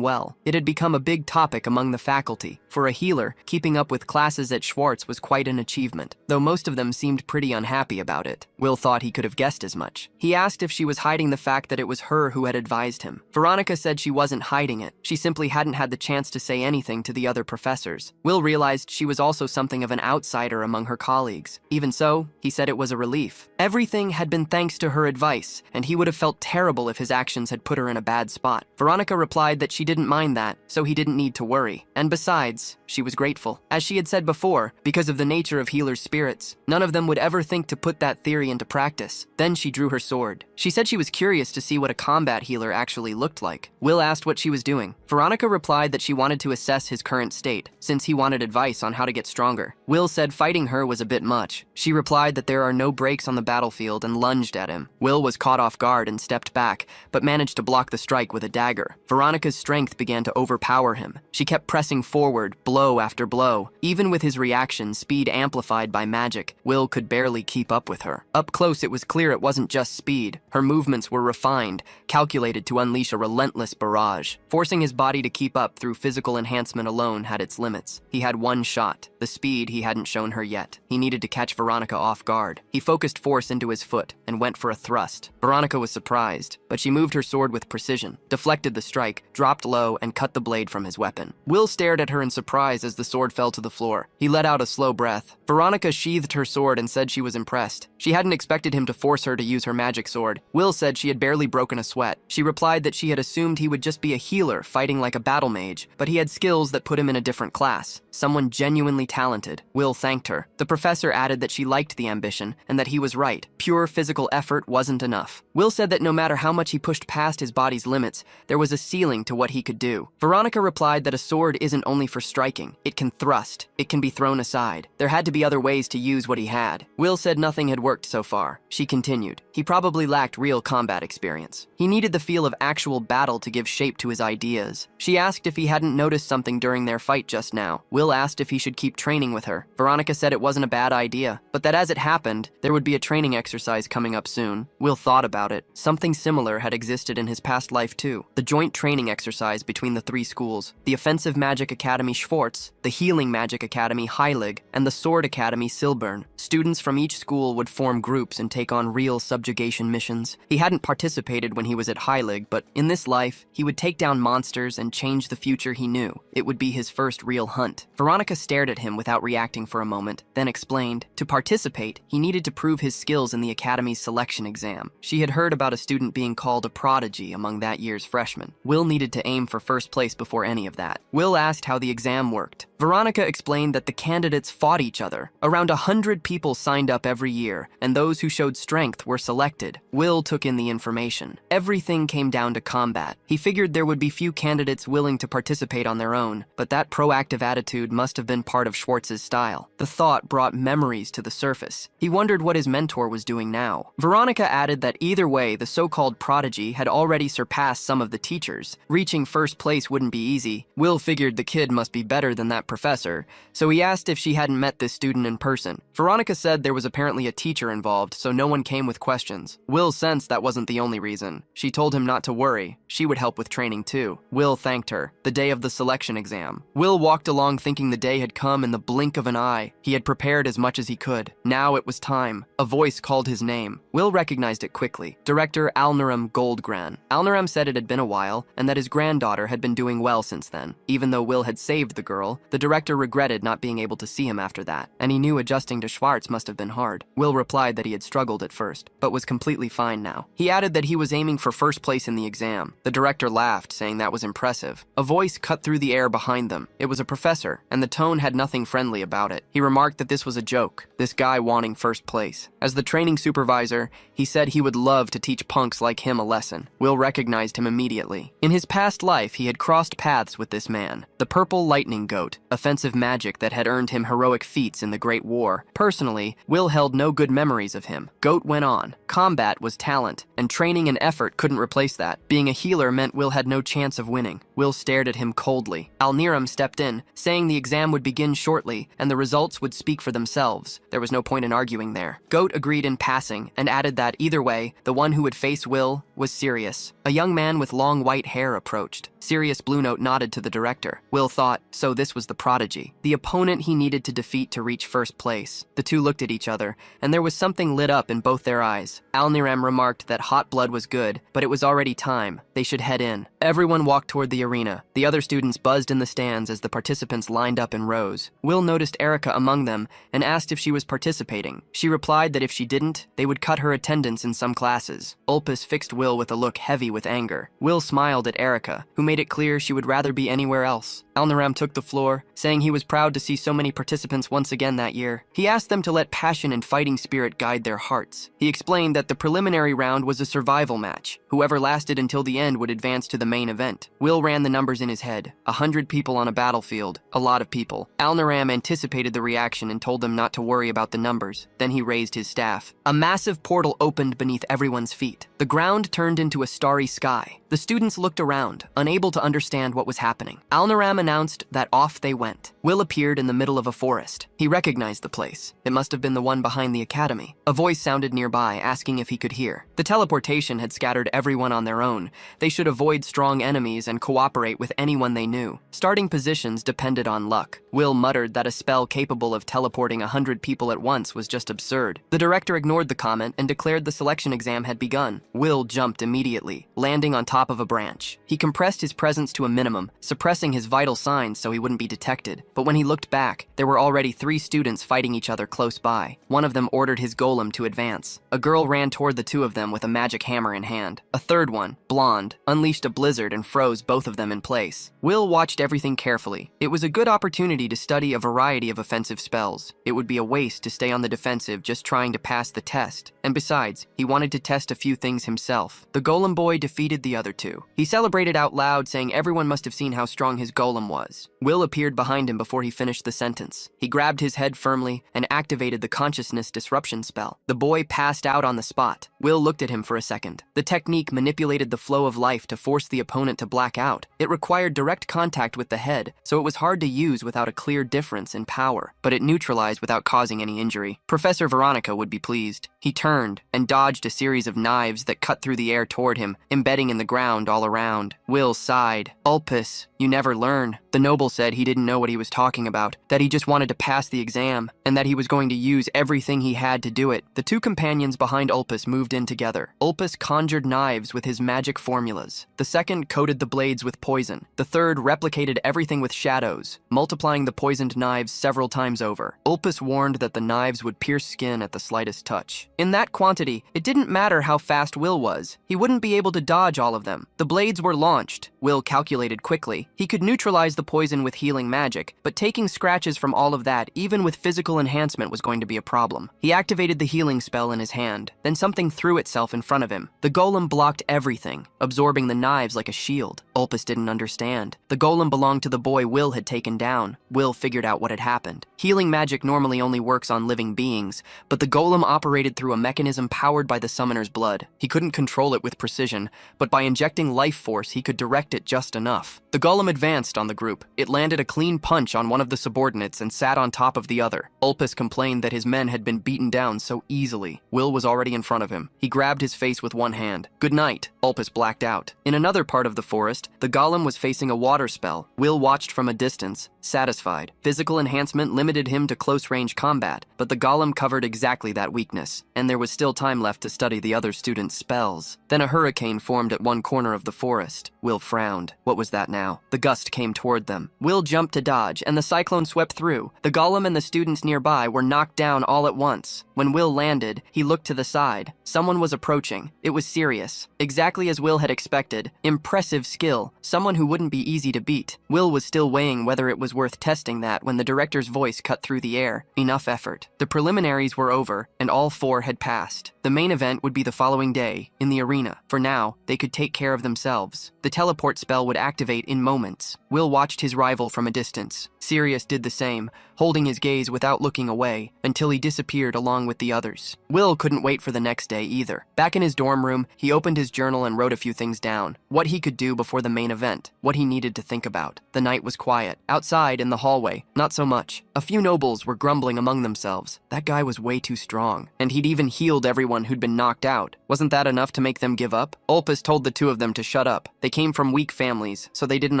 well. It had become a big topic among the faculty. For a healer, keeping up with classes at Schwartz was quite an achievement, though most of them seemed pretty unhappy about it. Will thought he could have guessed as much. He asked if she was hiding the fact that it was her who had advised him. Veronica said she wasn't hiding it. She simply hadn't had the chance to say anything to the other professors. Will realized she was also something of an outsider among her colleagues. Even so, he said it was a relief. Everything had been thanks to her advice, and he would have felt terrible if his actions had put her in a bad spot. Veronica replied that she didn't mind that, so he didn't need to worry. And besides, she was grateful. As she had said before, because of the nature of healers' spirits, none of them would ever think to put that theory into practice. Then she drew her sword. She said she was curious to see what a combat healer actually looked like. Will asked what she was doing. Veronica replied that she wanted to assess his current state, since he wanted advice on how to get stronger. Will said fighting her was a bit much. She replied that there are no breaks on the battlefield and lunged at him. Will was caught off guard and stepped back, but managed to block the strike with a dagger. Veronica's strength began to overpower him. She kept pressing forward, blow after blow. Even with his reaction, speed amplified by magic, Will could barely keep up with her. Up close, it was clear it wasn't just speed. Her movements were refined, calculated to unleash a relentless barrage. Forcing his body to keep up through physical enhancement alone had its limits. He had one shot, the speed he hadn't shown her yet. He needed to catch Veronica off guard. He focused force into his foot and went for a thrust. Veronica was surprised, but she moved her sword with precision, deflected the strike, dropped low, and cut the blade from his weapon. Will stared at her in surprise as the sword fell to the floor. He let out a slow breath. Veronica sheathed her sword and said she was impressed. She hadn't expected him to force her to use her magic sword. Will said she had barely broken a sweat. She replied that she had assumed he would just be a healer fighting like a battle mage, but he had skills that put him in a different class. Someone genuinely talented. Will thanked her. The professor added that she liked the ambition and that he was right. Pure physical effort wasn't enough. Will said that no matter how much he pushed past his body's limits, there was a ceiling to what he could do. Veronica replied that a sword isn't only for striking. It can thrust. It can be thrown aside. There had to be other ways to use what he had. Will said nothing had worked so far. She continued. He probably lacked real combat experience. He needed the feel of actual battle to give shape to his ideas. She asked if he hadn't noticed something during their fight just now. Will asked if he should keep training with her. Veronica said it wasn't a bad idea, but that as it happened, there would be a training exercise coming up soon. Will thought about it. Something similar had existed in his past life too. The joint training exercise between the three schools. The Offensive Magic Academy Schwartz, the Healing Magic Academy Heilig, and the Sword Academy Silbern. Students from each school would form groups and take on real subjugation missions. He hadn't participated when he was at Heilig, but in this life, he would take down monsters and change the future he knew. It would be his first real hunt. Veronica stared at him without reacting for a moment, then explained, to participate, he needed to prove his skills in the Academy's selection exam. She had heard about a student being called a prodigy among that year's freshmen. Will needed to aim for first place before any of that. Will asked how the exam worked. Veronica explained that the candidates fought each other. Around 100 people signed up every year, and those who showed strength were selected. Will took in the information. Everything came down to combat. He figured there would be few candidates willing to participate on their own, but that proactive attitude must have been part of Schwartz's style. The thought brought memories to the surface. He wondered what his mentor was doing now. Veronica added that either way, the so-called prodigy had already surpassed some of the teachers. Reaching first place wouldn't be easy. Will figured the kid must be better than that professor, so he asked if she hadn't met this student in person. Veronica said there was apparently a teacher teacher involved, so no one came with questions. Will sensed that wasn't the only reason. She told him not to worry. She would help with training too. Will thanked her. The day of the selection exam. Will walked along thinking the day had come in the blink of an eye. He had prepared as much as he could. Now it was time. A voice called his name. Will recognized it quickly. Director Alniram Goldgran. Alniram said it had been a while, and that his granddaughter had been doing well since then. Even though Will had saved the girl, the director regretted not being able to see him after that, and he knew adjusting to Schwartz must have been hard. Will replied that he had struggled at first, but was completely fine now. He added that he was aiming for first place in the exam. The director laughed, saying that was impressive. A voice cut through the air behind them. It was a professor, and the tone had nothing friendly about it. He remarked that this was a joke, this guy wanting first place. As the training supervisor, he said he would love to teach punks like him a lesson. Will recognized him immediately. In his past life, he had crossed paths with this man, the Purple Lightning Goat, offensive magic that had earned him heroic feats in the Great War. Personally, Will held no good memories of him. Goat went on. Combat was talent, and training and effort couldn't replace that. Being a healer meant Will had no chance of winning. Will stared at him coldly. Alniram stepped in, saying the exam would begin shortly, and the results would speak for themselves. There was no point in arguing there. Goat agreed in passing, and added that, either way, the one who would face Will was Sirius. A young man with long white hair approached. Sirius Blue Note nodded to the director. Will thought, so this was the prodigy, the opponent he needed to defeat to reach first place. The two looked at each other, and there was something lit up in both their eyes. Alniram remarked that hot blood was good, but it was already time. They should head in. Everyone walked toward the arena. The other students buzzed in the stands as the participants lined up in rows. Will noticed Erica among them and asked if she was participating. She replied that if she didn't, they would cut her attendance in some classes. Ulpus fixed Will with a look heavy with anger. Will smiled at Erica, who made it clear she would rather be anywhere else. Alniram took the floor, saying he was proud to see so many participants once again that year. He asked them to let passion and fighting spirit guide their hearts. He explained that the preliminary round was a survival match. Whoever lasted until the end would advance to the main event. Will ran the numbers in his head. 100 people on a battlefield. A lot of people. Alniram anticipated the reaction and told them not to worry about the numbers. Then he raised his staff. A massive portal opened beneath everyone's feet. The ground turned into a starry sky. The students looked around, unable to understand what was happening. Alniram announced that off they went. Will appeared in the middle of a forest. He recognized the place. It must have been the one behind the academy. A voice sounded nearby, asking if he could hear. The teleportation had scattered everyone on their own. They should avoid strong enemies and cooperate with anyone they knew. Starting positions depended on luck. Will muttered that a spell capable of teleporting 100 people at once was just absurd. The director ignored the comment and declared the selection exam had begun. Will jumped immediately, landing on top of a branch. He compressed his presence to a minimum, suppressing his vital signs so he wouldn't be detected. But when he looked back, there were already 3 students fighting each other close by. One of them ordered his golem to advance. A girl ran toward the 2 of them with a magic hammer in hand. A third one, blonde, unleashed a blizzard and froze both of them in place. Will watched everything carefully. It was a good opportunity to study a variety of offensive spells. It would be a waste to stay on the defensive just trying to pass the test. And besides, he wanted to test a few things himself. The golem boy defeated the other 2. He celebrated out loud, saying everyone must have seen how strong his golem was. Will appeared behind him before he finished the sentence. He grabbed his head firmly and activated the consciousness disruption spell. The boy passed out on the spot. Will looked at him for a second. The technique manipulated the flow of life to force the opponent to black out. It required direct contact with the head, so it was hard to use without a clear difference in power, but it neutralized without causing any injury. Professor Veronica would be pleased. He turned and dodged a series of knives that cut through the air toward him, embedding in the ground all around. Will sighed. Ulpus, you never learn. The noble said he didn't know what he was talking about, that he just wanted to pass the exam, and that he was going to use everything he had to do it. The 2 companions behind Ulpus moved in together. Ulpus conjured knives with his magic formulas. The second coated the blades with poison. The third replicated everything with shadows, multiplying the poisoned knives several times over. Ulpus warned that the knives would pierce skin at the slightest touch. In that quantity, it didn't matter how fast Will was. He wouldn't be able to dodge all of them. The blades were launched. Will calculated quickly. He could neutralize the poison with healing magic, but taking scratches from all of that, even with physical enhancement, was going to be a problem. He activated the healing spell in his hand. Then something threw itself in front of him. The golem blocked everything, absorbing the knives like a shield. Ulpus didn't understand. The golem belonged to the boy Will had taken down. Will figured out what had happened. Healing magic normally only works on living beings, but the golem operated through a mechanism powered by the summoner's blood. He couldn't control it with precision, but by injecting life force, he could direct it just enough. The golem advanced on the group, group. It landed a clean punch on one of the subordinates and sat on top of the other. Ulpis complained that his men had been beaten down so easily. Will was already in front of him. He grabbed his face with one hand. "Good night." Ulpis blacked out. In another part of the forest, the golem was facing a water spell. Will watched from a distance, satisfied. Physical enhancement limited him to close-range combat, but the golem covered exactly that weakness, and there was still time left to study the other students' spells. Then a hurricane formed at one corner of the forest. Will frowned. What was that now? The gust came toward them. Will jumped to dodge, and the cyclone swept through. The golem and the students nearby were knocked down all at once. When Will landed, he looked to the side. Someone was approaching. It was serious. Exactly as Will had expected. Impressive skill. Someone who wouldn't be easy to beat. Will was still weighing whether it was worth testing that when the director's voice cut through the air. Enough effort. The preliminaries were over, and all four had passed. The main event would be the following day, in the arena. For now, they could take care of themselves. The teleport spell would activate in moments. Will watched his rival from a distance. Sirius did the same, holding his gaze without looking away, until he disappeared along with the others. Will couldn't wait for the next day either. Back in his dorm room, he opened his journal and wrote a few things down. What he could do before the main event. What he needed to think about. The night was quiet. Outside, in the hallway, not so much. A few nobles were grumbling among themselves. That guy was way too strong, and he'd even healed everyone who'd been knocked out. Wasn't that enough to make them give up? Ulpis told the two of them to shut up. They came from weak families, so they didn't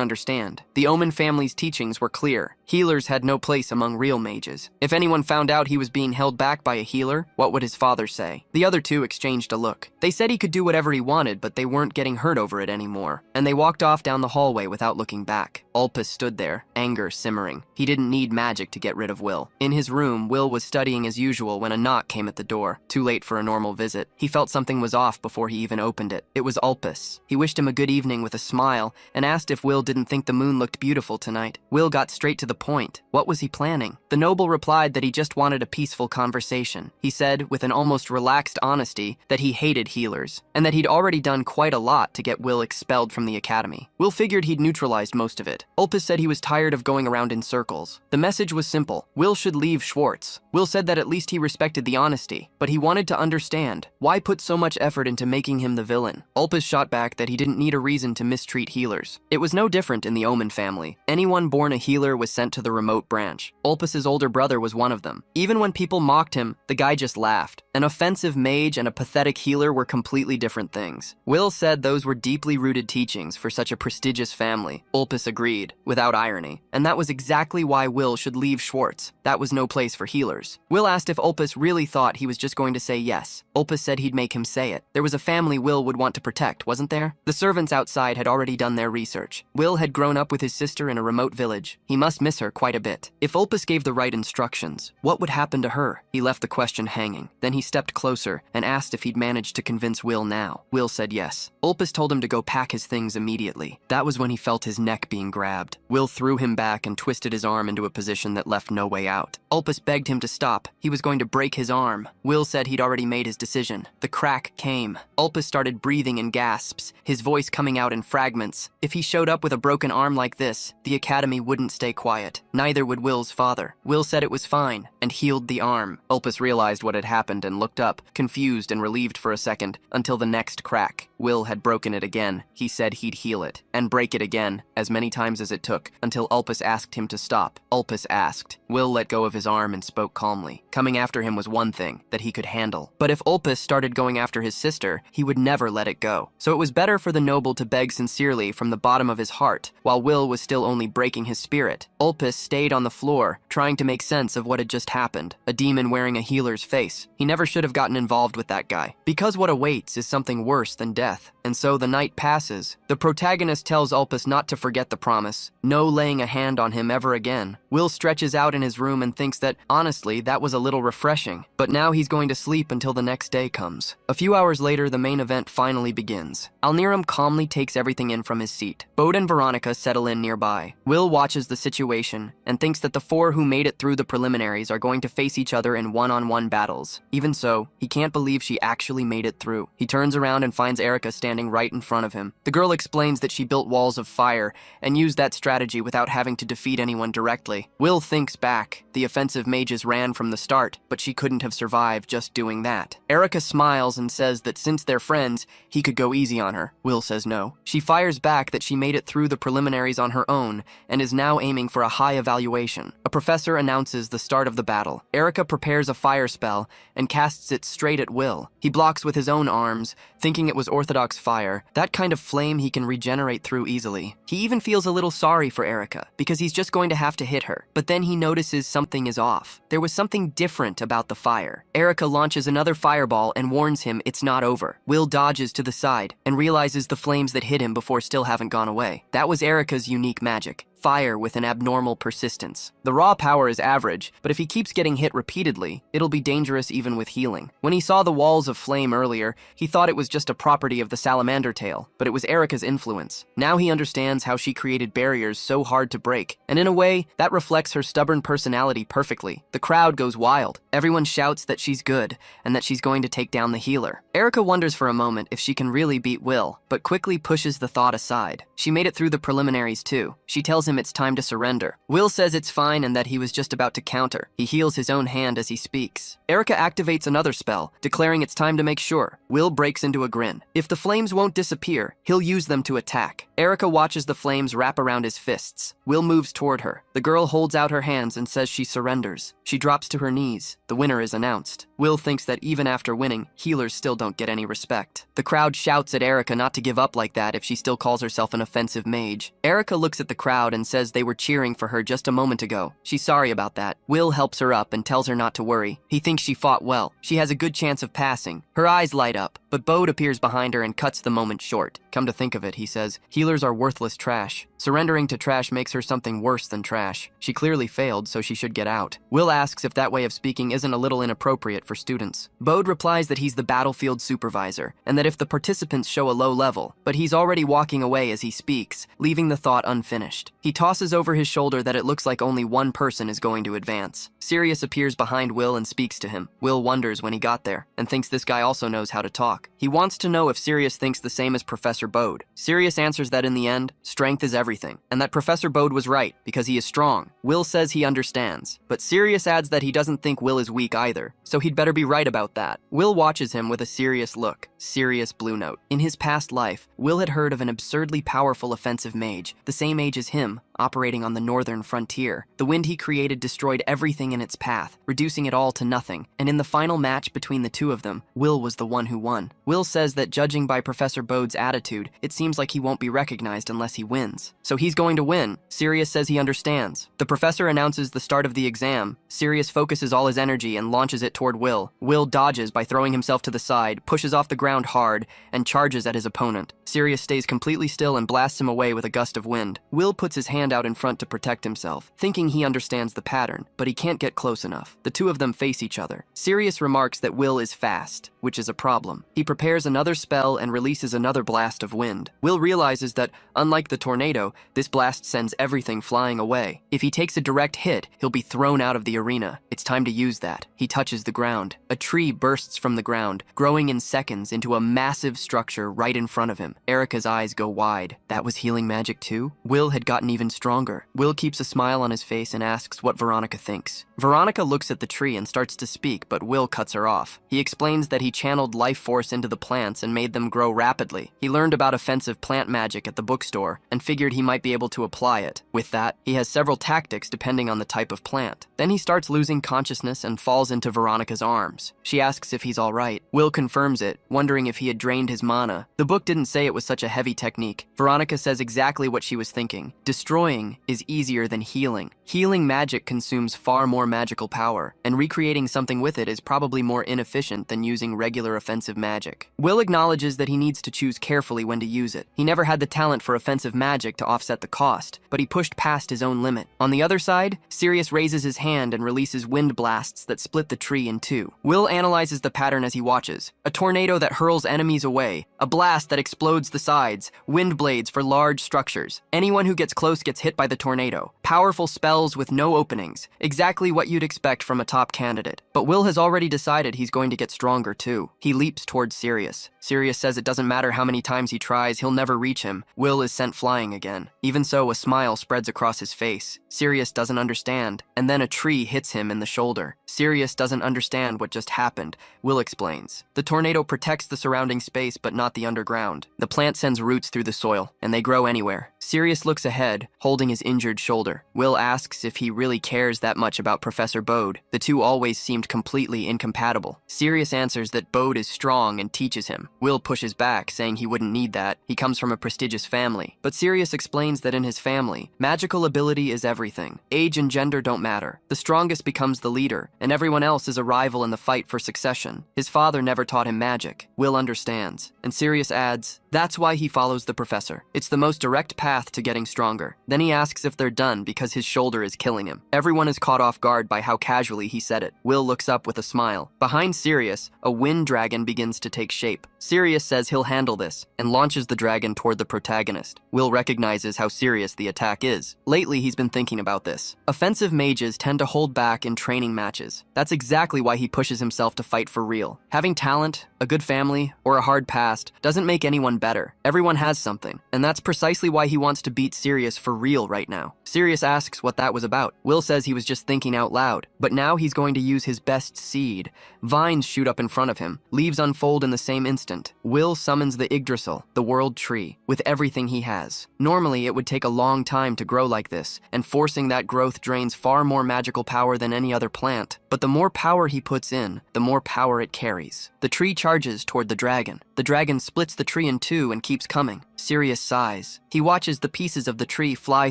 understand. The Omen family's teachings were clear. Healers had no place among real mages. If anyone found out he was being held back by a healer, what would his father say? The other two exchanged a look. They said he could do whatever he wanted, but they weren't getting hurt over it anymore. And they walked off down the hallway without looking back. Ulpis stood there, anger simmering. He didn't need magic to get rid of Will. In his room, Will was studying as usual when a knock came at the door. Too late for a normal visit. He felt something was off before he even opened it. It was Ulpis. He wished him a good evening with a smile and asked if Will didn't think the moon looked beautiful tonight. Will got straight to the point. What was he planning? The noble replied that he just wanted a peaceful conversation. He said, with an almost relaxed honesty, that he hated healers, and that he'd already done quite a lot to get Will expelled from the academy. Will figured he'd neutralized most of it. Ulpis said he was tired of going around in circles. The message was simple. Will should leave Schwartz. Will said that at least he respected the honesty, but he wanted to understand. Why put so much effort into making him the villain? Ulpis shot back that he didn't need a reason to mistreat healers. It was no different in the Omen family. Anyone born a healer was sent to the remote branch. Ulpis's older brother was one of them. Even when people mocked him, the guy just laughed. An offensive mage and a pathetic healer were completely different things. Will said those were deeply rooted teachings for such a prestigious family. Ulpis agreed, without irony. And that was exactly why Will should leave Schwartz. That was no place for healers. Will asked if Ulpis really thought he was just going to say yes. Ulpis said he'd make him say it. There was a family Will would want to protect, wasn't there? The servants outside had already done their research. Will had grown up with his sister in a remote village. He must miss her quite a bit. If Ulpis gave the right instructions, what would happen to her? He left the question hanging. Then he stepped closer and asked if he'd managed to convince Will now. Will said yes. Ulpis told him to go pack his things immediately. That was when he felt his neck being grabbed. Will threw him back and twisted his arm into a position that left no way out. Ulpis begged him to stop. He was going to break his arm. Will said he'd already made his decision. The crack came. Ulpis started breathing in gasps, his voice coming out in fragments. If he showed up with a broken arm like this, the academy wouldn't stay quiet. Neither would Will's father. Will said it was fine and healed the arm. Ulpis realized what had happened and looked up, confused and relieved for a second, until the next crack. Will had broken it again. He said he'd heal it, and break it again, as many times as it took, until Ulpis asked him to stop. Ulpis asked. Will let go of his arm and spoke calmly. Coming after him was one thing that he could handle. But if Ulpis started going after his sister, he would never let it go. So it was better for the noble to beg sincerely from the bottom of his heart, while Will was still only breaking his spirit. Ulpis stayed on the floor, trying to make sense of what had just happened. A demon wearing a healer's face. He never should have gotten involved with that guy. Because what awaits is something worse than death. And so the night passes. The protagonist tells Ulpis not to forget the promise. No laying a hand on him ever again. Will stretches out in his room and thinks that, honestly, that was a little refreshing. But now he's going to sleep until the next day comes. A few hours later, the main event finally begins. Alniram calmly takes everything in from his seat. Bode and Veronica settle in nearby. Will watches the situation, down and thinks that the 4 who made it through the preliminaries are going to face each other in one-on-one battles. Even so, he can't believe she actually made it through. He turns around and finds Erica standing right in front of him. The girl explains that she built walls of fire and used that strategy without having to defeat anyone directly. Will thinks back. The offensive mages ran from the start, but she couldn't have survived just doing that. Erica smiles and says that since they're friends, he could go easy on her. Will says no. She fires back that she made it through the preliminaries on her own and is now aiming for a high evaluation. A professor announces the start of the battle. Erica prepares a fire spell and casts it straight at Will. He blocks with his own arms, thinking it was orthodox fire, that kind of flame he can regenerate through easily. He even feels a little sorry for Erica, because he's just going to have to hit her. But then he notices something is off. There was something different about the fire. Erica launches another fireball and warns him it's not over. Will dodges to the side and realizes the flames that hit him before still haven't gone away. That was Erica's unique magic. Fire with an abnormal persistence. The raw power is average, but if he keeps getting hit repeatedly, it'll be dangerous even with healing. When he saw the walls of flame earlier, he thought it was just a property of the salamander tail, but it was Erica's influence. Now he understands how she created barriers so hard to break, and in a way, that reflects her stubborn personality perfectly. The crowd goes wild. Everyone shouts that she's good, and that she's going to take down the healer. Erica wonders for a moment if she can really beat Will, but quickly pushes the thought aside. She made it through the preliminaries too. She tells him it's time to surrender. Will says it's fine and that he was just about to counter. He heals his own hand as he speaks. Erica activates another spell, declaring it's time to make sure. Will breaks into a grin. If the flames won't disappear, he'll use them to attack. Erica watches the flames wrap around his fists. Will moves toward her. The girl holds out her hands and says she surrenders. She drops to her knees. The winner is announced. Will thinks that even after winning, healers still don't get any respect. The crowd shouts at Erica not to give up like that if she still calls herself an offensive mage. Erica looks at the crowd and says they were cheering for her just a moment ago. She's sorry about that. Will helps her up and tells her not to worry. He thinks she fought well. She has a good chance of passing. Her eyes light up, but Bode appears behind her and cuts the moment short. Come to think of it, he says, healers are worthless trash. Surrendering to trash makes her something worse than trash. She clearly failed, so she should get out. Will asks if that way of speaking isn't a little inappropriate for students. Bode replies that he's the battlefield supervisor, and that if the participants show a low level, but he's already walking away as he speaks, leaving the thought unfinished. He tosses over his shoulder that it looks like only one person is going to advance. Sirius appears behind Will and speaks to him. Will wonders when he got there, and thinks this guy also knows how to talk. He wants to know if Sirius thinks the same as Professor Bode. Sirius answers that in the end, strength is everything, and that Professor Bode was right, because he is strong. Will says he understands, but Sirius adds that he doesn't think Will is weak either, so he'd better be right about that. Will watches him with a serious look. Serious blue note. In his past life, Will had heard of an absurdly powerful offensive mage, the same age as him, operating on the northern frontier. The wind he created destroyed everything in its path, reducing it all to nothing, and in the final match between the two of them, Will was the one who won. Will says that judging by Professor Bode's attitude, it seems like he won't be recognized unless he wins. So he's going to win. Sirius says he understands. The professor announces the start of the exam. Sirius focuses all his energy and launches it toward Will. Will dodges by throwing himself to the side, pushes off the ground hard, and charges at his opponent. Sirius stays completely still and blasts him away with a gust of wind. Will puts his hand out in front to protect himself, thinking he understands the pattern, but he can't get close enough. The two of them face each other. Sirius remarks that Will is fast, which is a problem. He prepares another spell and releases another blast of wind. Will realizes that, unlike the tornado, this blast sends everything flying away. If he takes a direct hit, he'll be thrown out of the arena. It's time to use that. He touches the ground. A tree bursts from the ground, growing in seconds into a massive structure right in front of him. Erica's eyes go wide. That was healing magic too? Will had gotten even stronger. Will keeps a smile on his face and asks what Veronica thinks. Veronica looks at the tree and starts to speak, but Will cuts her off. He explains that he channeled life force into the plants and made them grow rapidly. He learned about offensive plant magic at the bookstore and figured he might be able to apply it. With that, he has several tactics depending on the type of plant. Then he starts losing consciousness and falls into Veronica's arms. She asks if he's all right. Will confirms it, wondering if he had drained his mana. The book didn't say it was such a heavy technique. Veronica says exactly what she was thinking. Destroying is easier than healing. Healing magic consumes far more magical power, and recreating something with it is probably more inefficient than using regular offensive magic. Will acknowledges that he needs to choose carefully when to use it. He never had the talent for offensive magic to offset the cost, but he pushed past his own limit. On the other side, Sirius raises his hand and releases wind blasts that split the tree in two. Will analyzes the pattern as he watches. A tornado that hurls enemies away, a blast that explodes the sides, wind blades for large structures. Anyone who gets close gets hit by the tornado. Powerful spells wells with no openings, exactly what you'd expect from a top candidate. But Will has already decided he's going to get stronger too. He leaps towards Sirius. Sirius says it doesn't matter how many times he tries, he'll never reach him. Will is sent flying again. Even so, a smile spreads across his face. Sirius doesn't understand, and then a tree hits him in the shoulder. Sirius doesn't understand what just happened. Will explains. The tornado protects the surrounding space, but not the underground. The plant sends roots through the soil, and they grow anywhere. Sirius looks ahead, holding his injured shoulder. Will asks if he really cares that much about Professor Bode. The two always seemed completely incompatible. Sirius answers that Bode is strong and teaches him. Will pushes back, saying he wouldn't need that. He comes from a prestigious family. But Sirius explains that in his family, magical ability is everything. Age and gender don't matter. The strongest becomes the leader, and everyone else is a rival in the fight for succession. His father never taught him magic. Will understands, and Sirius adds, that's why he follows the professor. It's the most direct path to getting stronger. Then he asks if they're done because his shoulder is killing him. Everyone is caught off guard by how casually he said it. Will looks up with a smile. Behind Sirius, a wind dragon begins to take shape. Sirius says he'll handle this, and launches the dragon toward the protagonist. Will recognizes how serious the attack is. Lately, he's been thinking about this. Offensive mages tend to hold back in training matches. That's exactly why he pushes himself to fight for real. Having talent, a good family, or a hard past doesn't make anyone better. Everyone has something, and that's precisely why he wants to beat Sirius for real right now. Sirius asks what that was about. Will says he was just thinking out loud, but now he's going to use his best seed. Vines shoot up in front of him. Leaves unfold in the same instant. Will summons the Yggdrasil, the world tree, with everything he has. Normally, it would take a long time to grow like this, and forcing that growth drains far more magical power than any other plant. But the more power he puts in, the more power it carries. The tree charges toward the dragon. The dragon splits the tree in two and keeps coming. Sirius sighs. He watches the pieces of the tree fly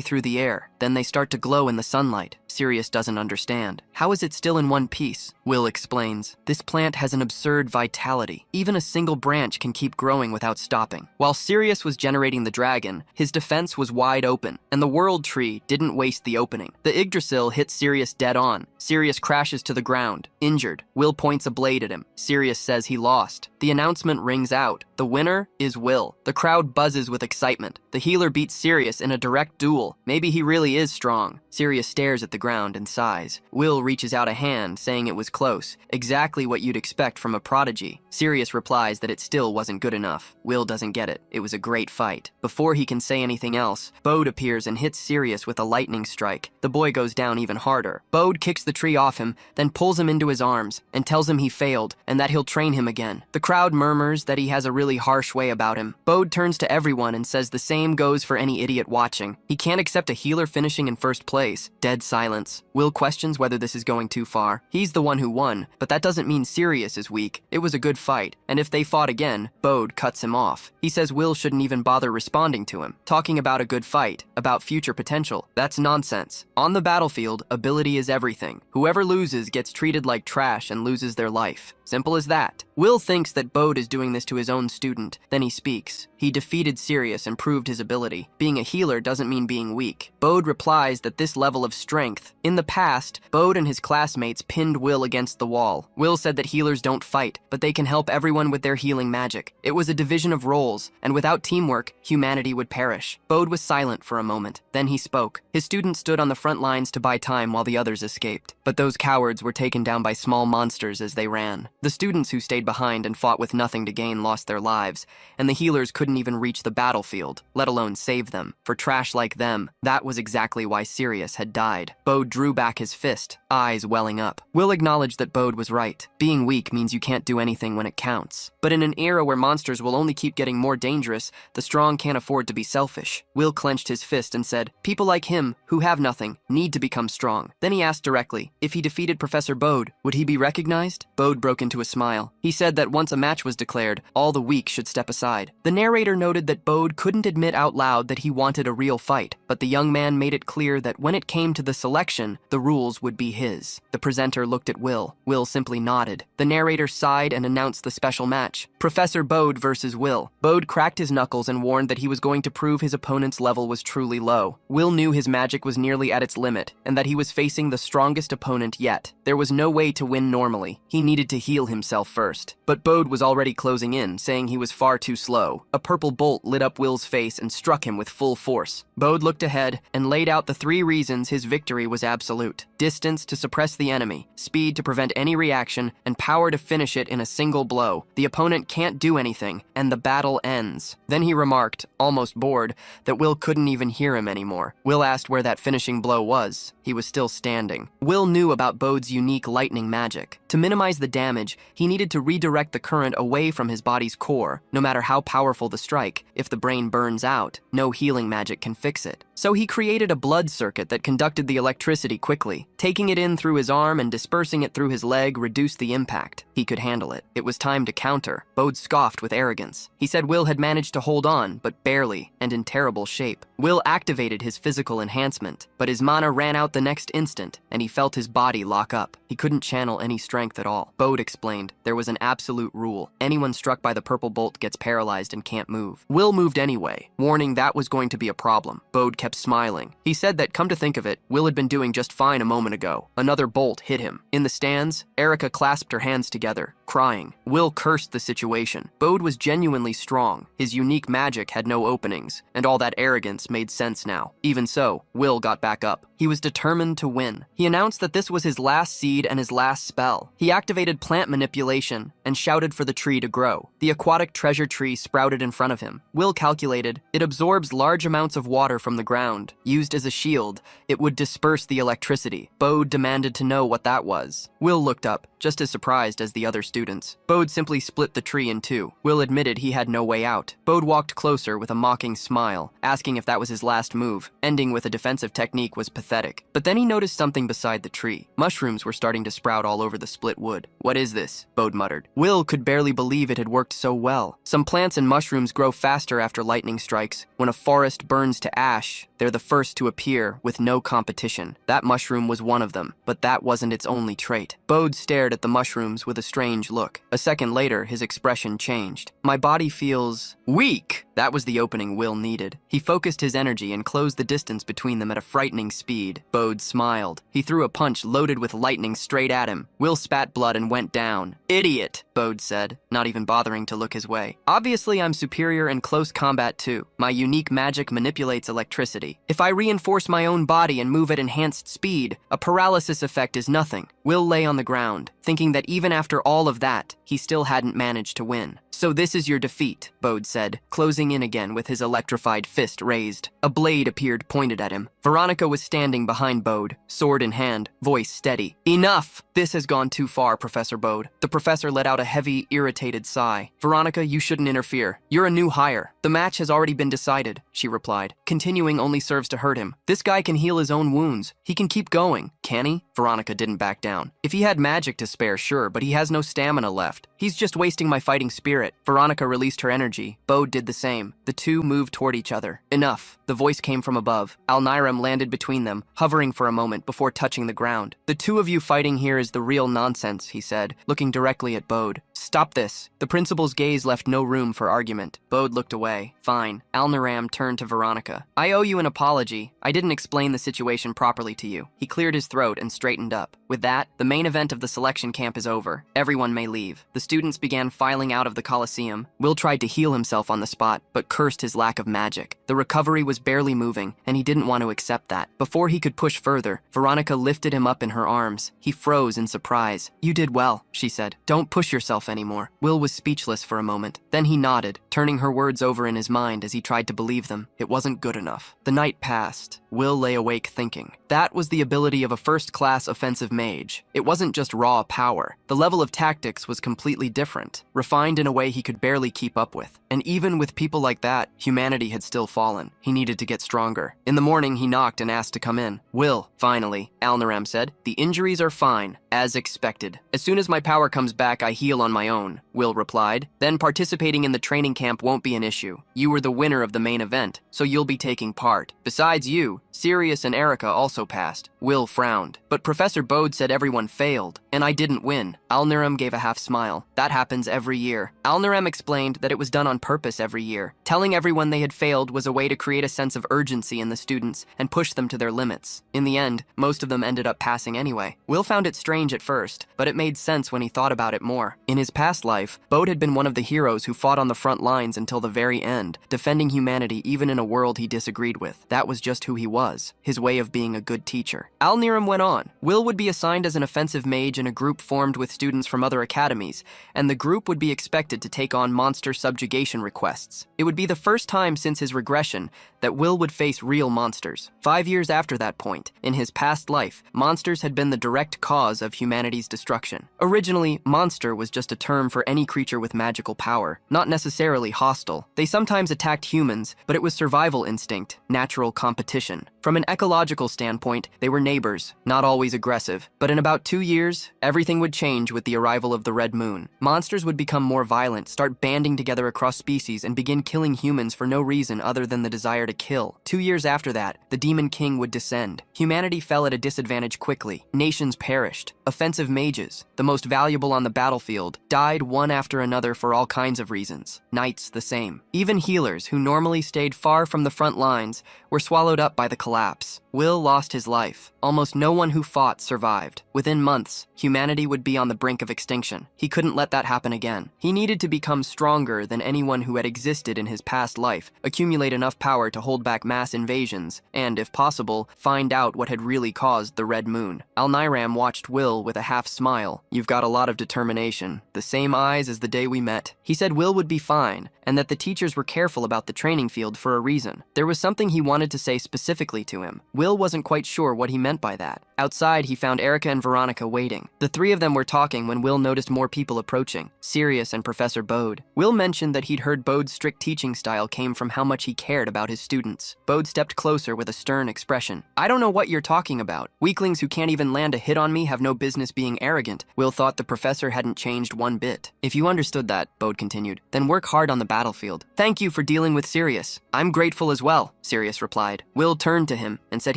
through the air. Then they start to glow in the sunlight. Sirius doesn't understand. How is it still in one piece? Will explains. This plant has an absurd vitality. Even a single branch can keep growing without stopping. While Sirius was generating the dragon, his defense was wide open, and the world tree didn't waste the opening. The Yggdrasil hits Sirius dead on. Sirius crashes to the ground, injured. Will points a blade at him. Sirius says he lost. The announcement rings out. The winner is Will. The crowd buzzes with excitement. The healer beats Sirius in a direct duel. Maybe he really is strong. Sirius stares at the ground and sighs. Will reaches out a hand, saying it was close, exactly what you'd expect from a prodigy. Sirius replies that it still wasn't good enough. Will doesn't get it. It was a great fight. Before he can say anything else, Bode appears and hits Sirius with a lightning strike. The boy goes down even harder. Bode kicks the tree off him, then pulls him into his arms and tells him he failed and that he'll train him again. The crowd murmurs that he has a really harsh way about him. Bode turns to everyone and says the same goes for any idiot watching. He can't accept a healer finishing in first place. Dead silence. Will questions whether this is going too far. He's the one who won, but that doesn't mean Sirius is weak. It was a good fight, and if they fought again, Bode cuts him off. He says Will shouldn't even bother responding to him. Talking about a good fight, about future potential. That's nonsense. On the battlefield, ability is everything. Whoever loses gets treated like trash and loses their life. Simple as that. Will thinks that Bode is doing this to his own student. Then he speaks. He defeated Sirius and proved his ability. Being a healer doesn't mean being weak. Bode replies that this level of strength. In the past, Bode and his classmates pinned Will against the wall. Will said that healers don't fight, but they can help everyone with their healing magic. It was a division of roles, and without teamwork, humanity would perish. Bode was silent for a moment. Then he spoke. His students stood on the front lines to buy time while the others escaped. But those cowards were taken down by small monsters as they ran. The students who stayed behind and fought with nothing to gain lost their lives, and the healers couldn't even reach the battlefield, let alone save them. For trash like them, that was exactly why Sirius had died. Bode drew back his fist, eyes welling up. Will acknowledged that Bode was right. Being weak means you can't do anything when it counts. But in an era where monsters will only keep getting more dangerous, the strong can't afford to be selfish. Will clenched his fist and said, people like him, who have nothing, need to become strong. Then he asked directly, if he defeated Professor Bode, would he be recognized? Bode broke into a smile. He said that once a match was declared, all the weak should step aside. The narrator noted that Bode couldn't admit out loud that he wanted a real fight, but the young man made it clear that when it came to the selection, the rules would be his. The presenter looked at Will. Will simply nodded. The narrator sighed and announced the special match. Professor Bode versus Will. Bode cracked his knuckles and warned that he was going to prove his opponent's level was truly low. Will knew his magic was nearly at its limit, and that he was facing the strongest opponent yet. There was no way to win normally. He needed to heal himself first. But Bode was already closing in, saying he was far too slow. A purple bolt lit up Will's face and struck him with full force. Bode looked looked ahead and laid out the 3 reasons his victory was absolute: distance to suppress the enemy, speed to prevent any reaction, and power to finish it in a single blow. The opponent can't do anything, and the battle ends. Then he remarked, almost bored, that Will couldn't even hear him anymore. Will asked where that finishing blow was. He was still standing. Will knew about Bode's unique lightning magic. To minimize the damage, he needed to redirect the current away from his body's core. No matter how powerful the strike, if the brain burns out, no healing magic can fix it. So he created a blood circuit that conducted the electricity quickly. Taking it in through his arm and dispersing it through his leg reduced the impact. He could handle it. It was time to counter. Bode scoffed with arrogance. He said Will had managed to hold on, but barely, and in terrible shape. Will activated his physical enhancement, but his mana ran out the next instant, and he felt his body lock up. He couldn't channel any strength at all. Bode explained there was an absolute rule. Anyone struck by the purple bolt gets paralyzed and can't move. Will moved anyway, warning that was going to be a problem. Bode kept smiling. He said that, come to think of it, Will had been doing just fine a moment ago. Another bolt hit him. In the stands, Erica clasped her hands together, crying. Will cursed the situation. Bode was genuinely strong. His unique magic had no openings, and all that arrogance made sense now. Even so, Will got back up. He was determined to win. He announced that this was his last seed and his last spell. He activated plant manipulation and shouted for the tree to grow. The aquatic treasure tree sprouted in front of him. Will calculated, it absorbs large amounts of water from the ground. Used as a shield, it would disperse the electricity. Bode demanded to know what that was. Will looked up, just as surprised as the other students. Bode simply split the tree in 2. Will admitted he had no way out. Bode walked closer with a mocking smile, asking if that was his last move. Ending with a defensive technique was pathetic. But then he noticed something beside the tree. Mushrooms were starting to sprout all over the split wood. "What is this?" Bode muttered. Will could barely believe it had worked so well. Some plants and mushrooms grow faster after lightning strikes. When a forest burns to ash, they're the first to appear with no competition. That mushroom was one of them, but that wasn't its only trait. Bode stared at the mushrooms with a strange look. A second later, his expression changed. "My body feels weak." That was the opening Will needed. He focused his energy and closed the distance between them at a frightening speed. Bode smiled. He threw a punch loaded with lightning straight at him. Will spat blood and went down. "Idiot," Bode said, not even bothering to look his way. "Obviously, I'm superior in close combat too. My unique magic manipulates electricity. If I reinforce my own body and move at enhanced speed, a paralysis effect is nothing." Will lay on the ground, thinking that even after all of that, he still hadn't managed to win. "So this is your defeat," Bode said, closing in again with his electrified fist raised. A blade appeared pointed at him. Veronica was standing behind Bode, sword in hand, voice steady. "Enough! This has gone too far, Professor Bode." The professor let out a heavy, irritated sigh. "Veronica, you shouldn't interfere. You're a new hire. The match has already been decided," she replied. "Continuing only serves to hurt him. This guy can heal his own wounds. He can keep going. Can he?" Veronica didn't back down. "If he had magic to spare, sure, but he has no stamina left. He's just wasting my fighting spirit." Veronica released her energy. Bode did the same. The two moved toward each other. "Enough." The voice came from above. Alniram landed between them, hovering for a moment before touching the ground. "The two of you fighting here is the real nonsense," he said, looking directly at Bode. "Stop this." The principal's gaze left no room for argument. Bode looked away. "Fine." Alniram turned to Veronica. "I owe you an apology. I didn't explain the situation properly to you." He cleared his throat and straightened up. "With that, the main event of the selection camp is over. Everyone may leave." The students began filing out of the Coliseum. Will tried to heal himself on the spot, but cursed his lack of magic. The recovery was barely moving, and he didn't want to accept that. Before he could push further, Veronica lifted him up in her arms. He froze in surprise. "You did well," she said. "Don't push yourself anymore." Will was speechless for a moment. Then he nodded, turning her words over in his mind as he tried to believe them. It wasn't good enough. The night passed. Will lay awake thinking. That was the ability of a first-class offensive mage. It wasn't just raw power. The level of tactics was completely different, refined in a way he could barely keep up with. And even with people like that, humanity had still fallen. He needed to get stronger. In the morning, he knocked and asked to come in. "Will, finally," Alniram said. "The injuries are fine, as expected. As soon as my power comes back, I heal on my own," Will replied. "Then participating in the training camp won't be an issue. You were the winner of the main event, so you'll be taking part. Besides you, Sirius and Erica also passed. Will frowned. But Professor Bode said everyone failed, and I didn't win. Alniram gave a half smile. That happens every year. Alniram explained that it was done on purpose every year. Telling everyone they had failed was a way to create a sense of urgency in the students and push them to their limits. In the end, most of them ended up passing anyway. Will found it strange at first, but it made sense when he thought about it more. In his past life, Bode had been one of the heroes who fought on the front lines until the very end, defending humanity even in a world he disagreed with. That was just who he was, his way of being a good teacher. Alniram went on. Will would be assigned as an offensive mage in a group formed with students from other academies, and the group would be expected to take on monster subjugation requests. It would be the first time since his regression that Will would face real monsters. 5 years after that point, in his past life, monsters had been the direct cause of humanity's destruction. Originally, monster was just a term for any creature with magical power, not necessarily hostile. They sometimes attacked humans, but it was survival instinct, natural competition. From an ecological standpoint, they were neighbors, not always aggressive. But in about 2 years, everything would change with the arrival of the Red Moon. Monsters would become more violent, start banding together across species, and begin killing humans for no reason other than the desire to kill. 2 years after that, the Demon King would descend. Humanity fell at a disadvantage quickly. Nations perished. Offensive mages, the most valuable on the battlefield, died one after another for all kinds of reasons. Knights the same. Even healers, who normally stayed far from the front lines, were swallowed up by the collapse. Will lost his life. Almost no one who fought survived. Within months, humanity would be on the brink of extinction. He couldn't let that happen again. He needed to become stronger than anyone who had existed in his past life, accumulate enough power to hold back mass invasions, and, if possible, find out what had really caused the Red Moon. Alniram watched Will with a half smile. You've got a lot of determination. The same eyes as the day we met. He said Will would be fine, and that the teachers were careful about the training field for a reason. There was something he wanted to say specifically to him. Will wasn't quite sure what he meant by that. Outside, he found Erica and Veronica waiting. The three of them were talking when Will noticed more people approaching, Sirius and Professor Bode. Will mentioned that he'd heard Bode's strict teaching style came from how much he cared about his students. Bode stepped closer with a stern expression. I don't know what you're talking about. Weaklings who can't even land a hit on me have no business being arrogant. Will thought the professor hadn't changed one bit. If you understood that, Bode continued, then work hard on the battlefield. Thank you for dealing with Sirius. I'm grateful as well, Sirius replied. Will turned to him and said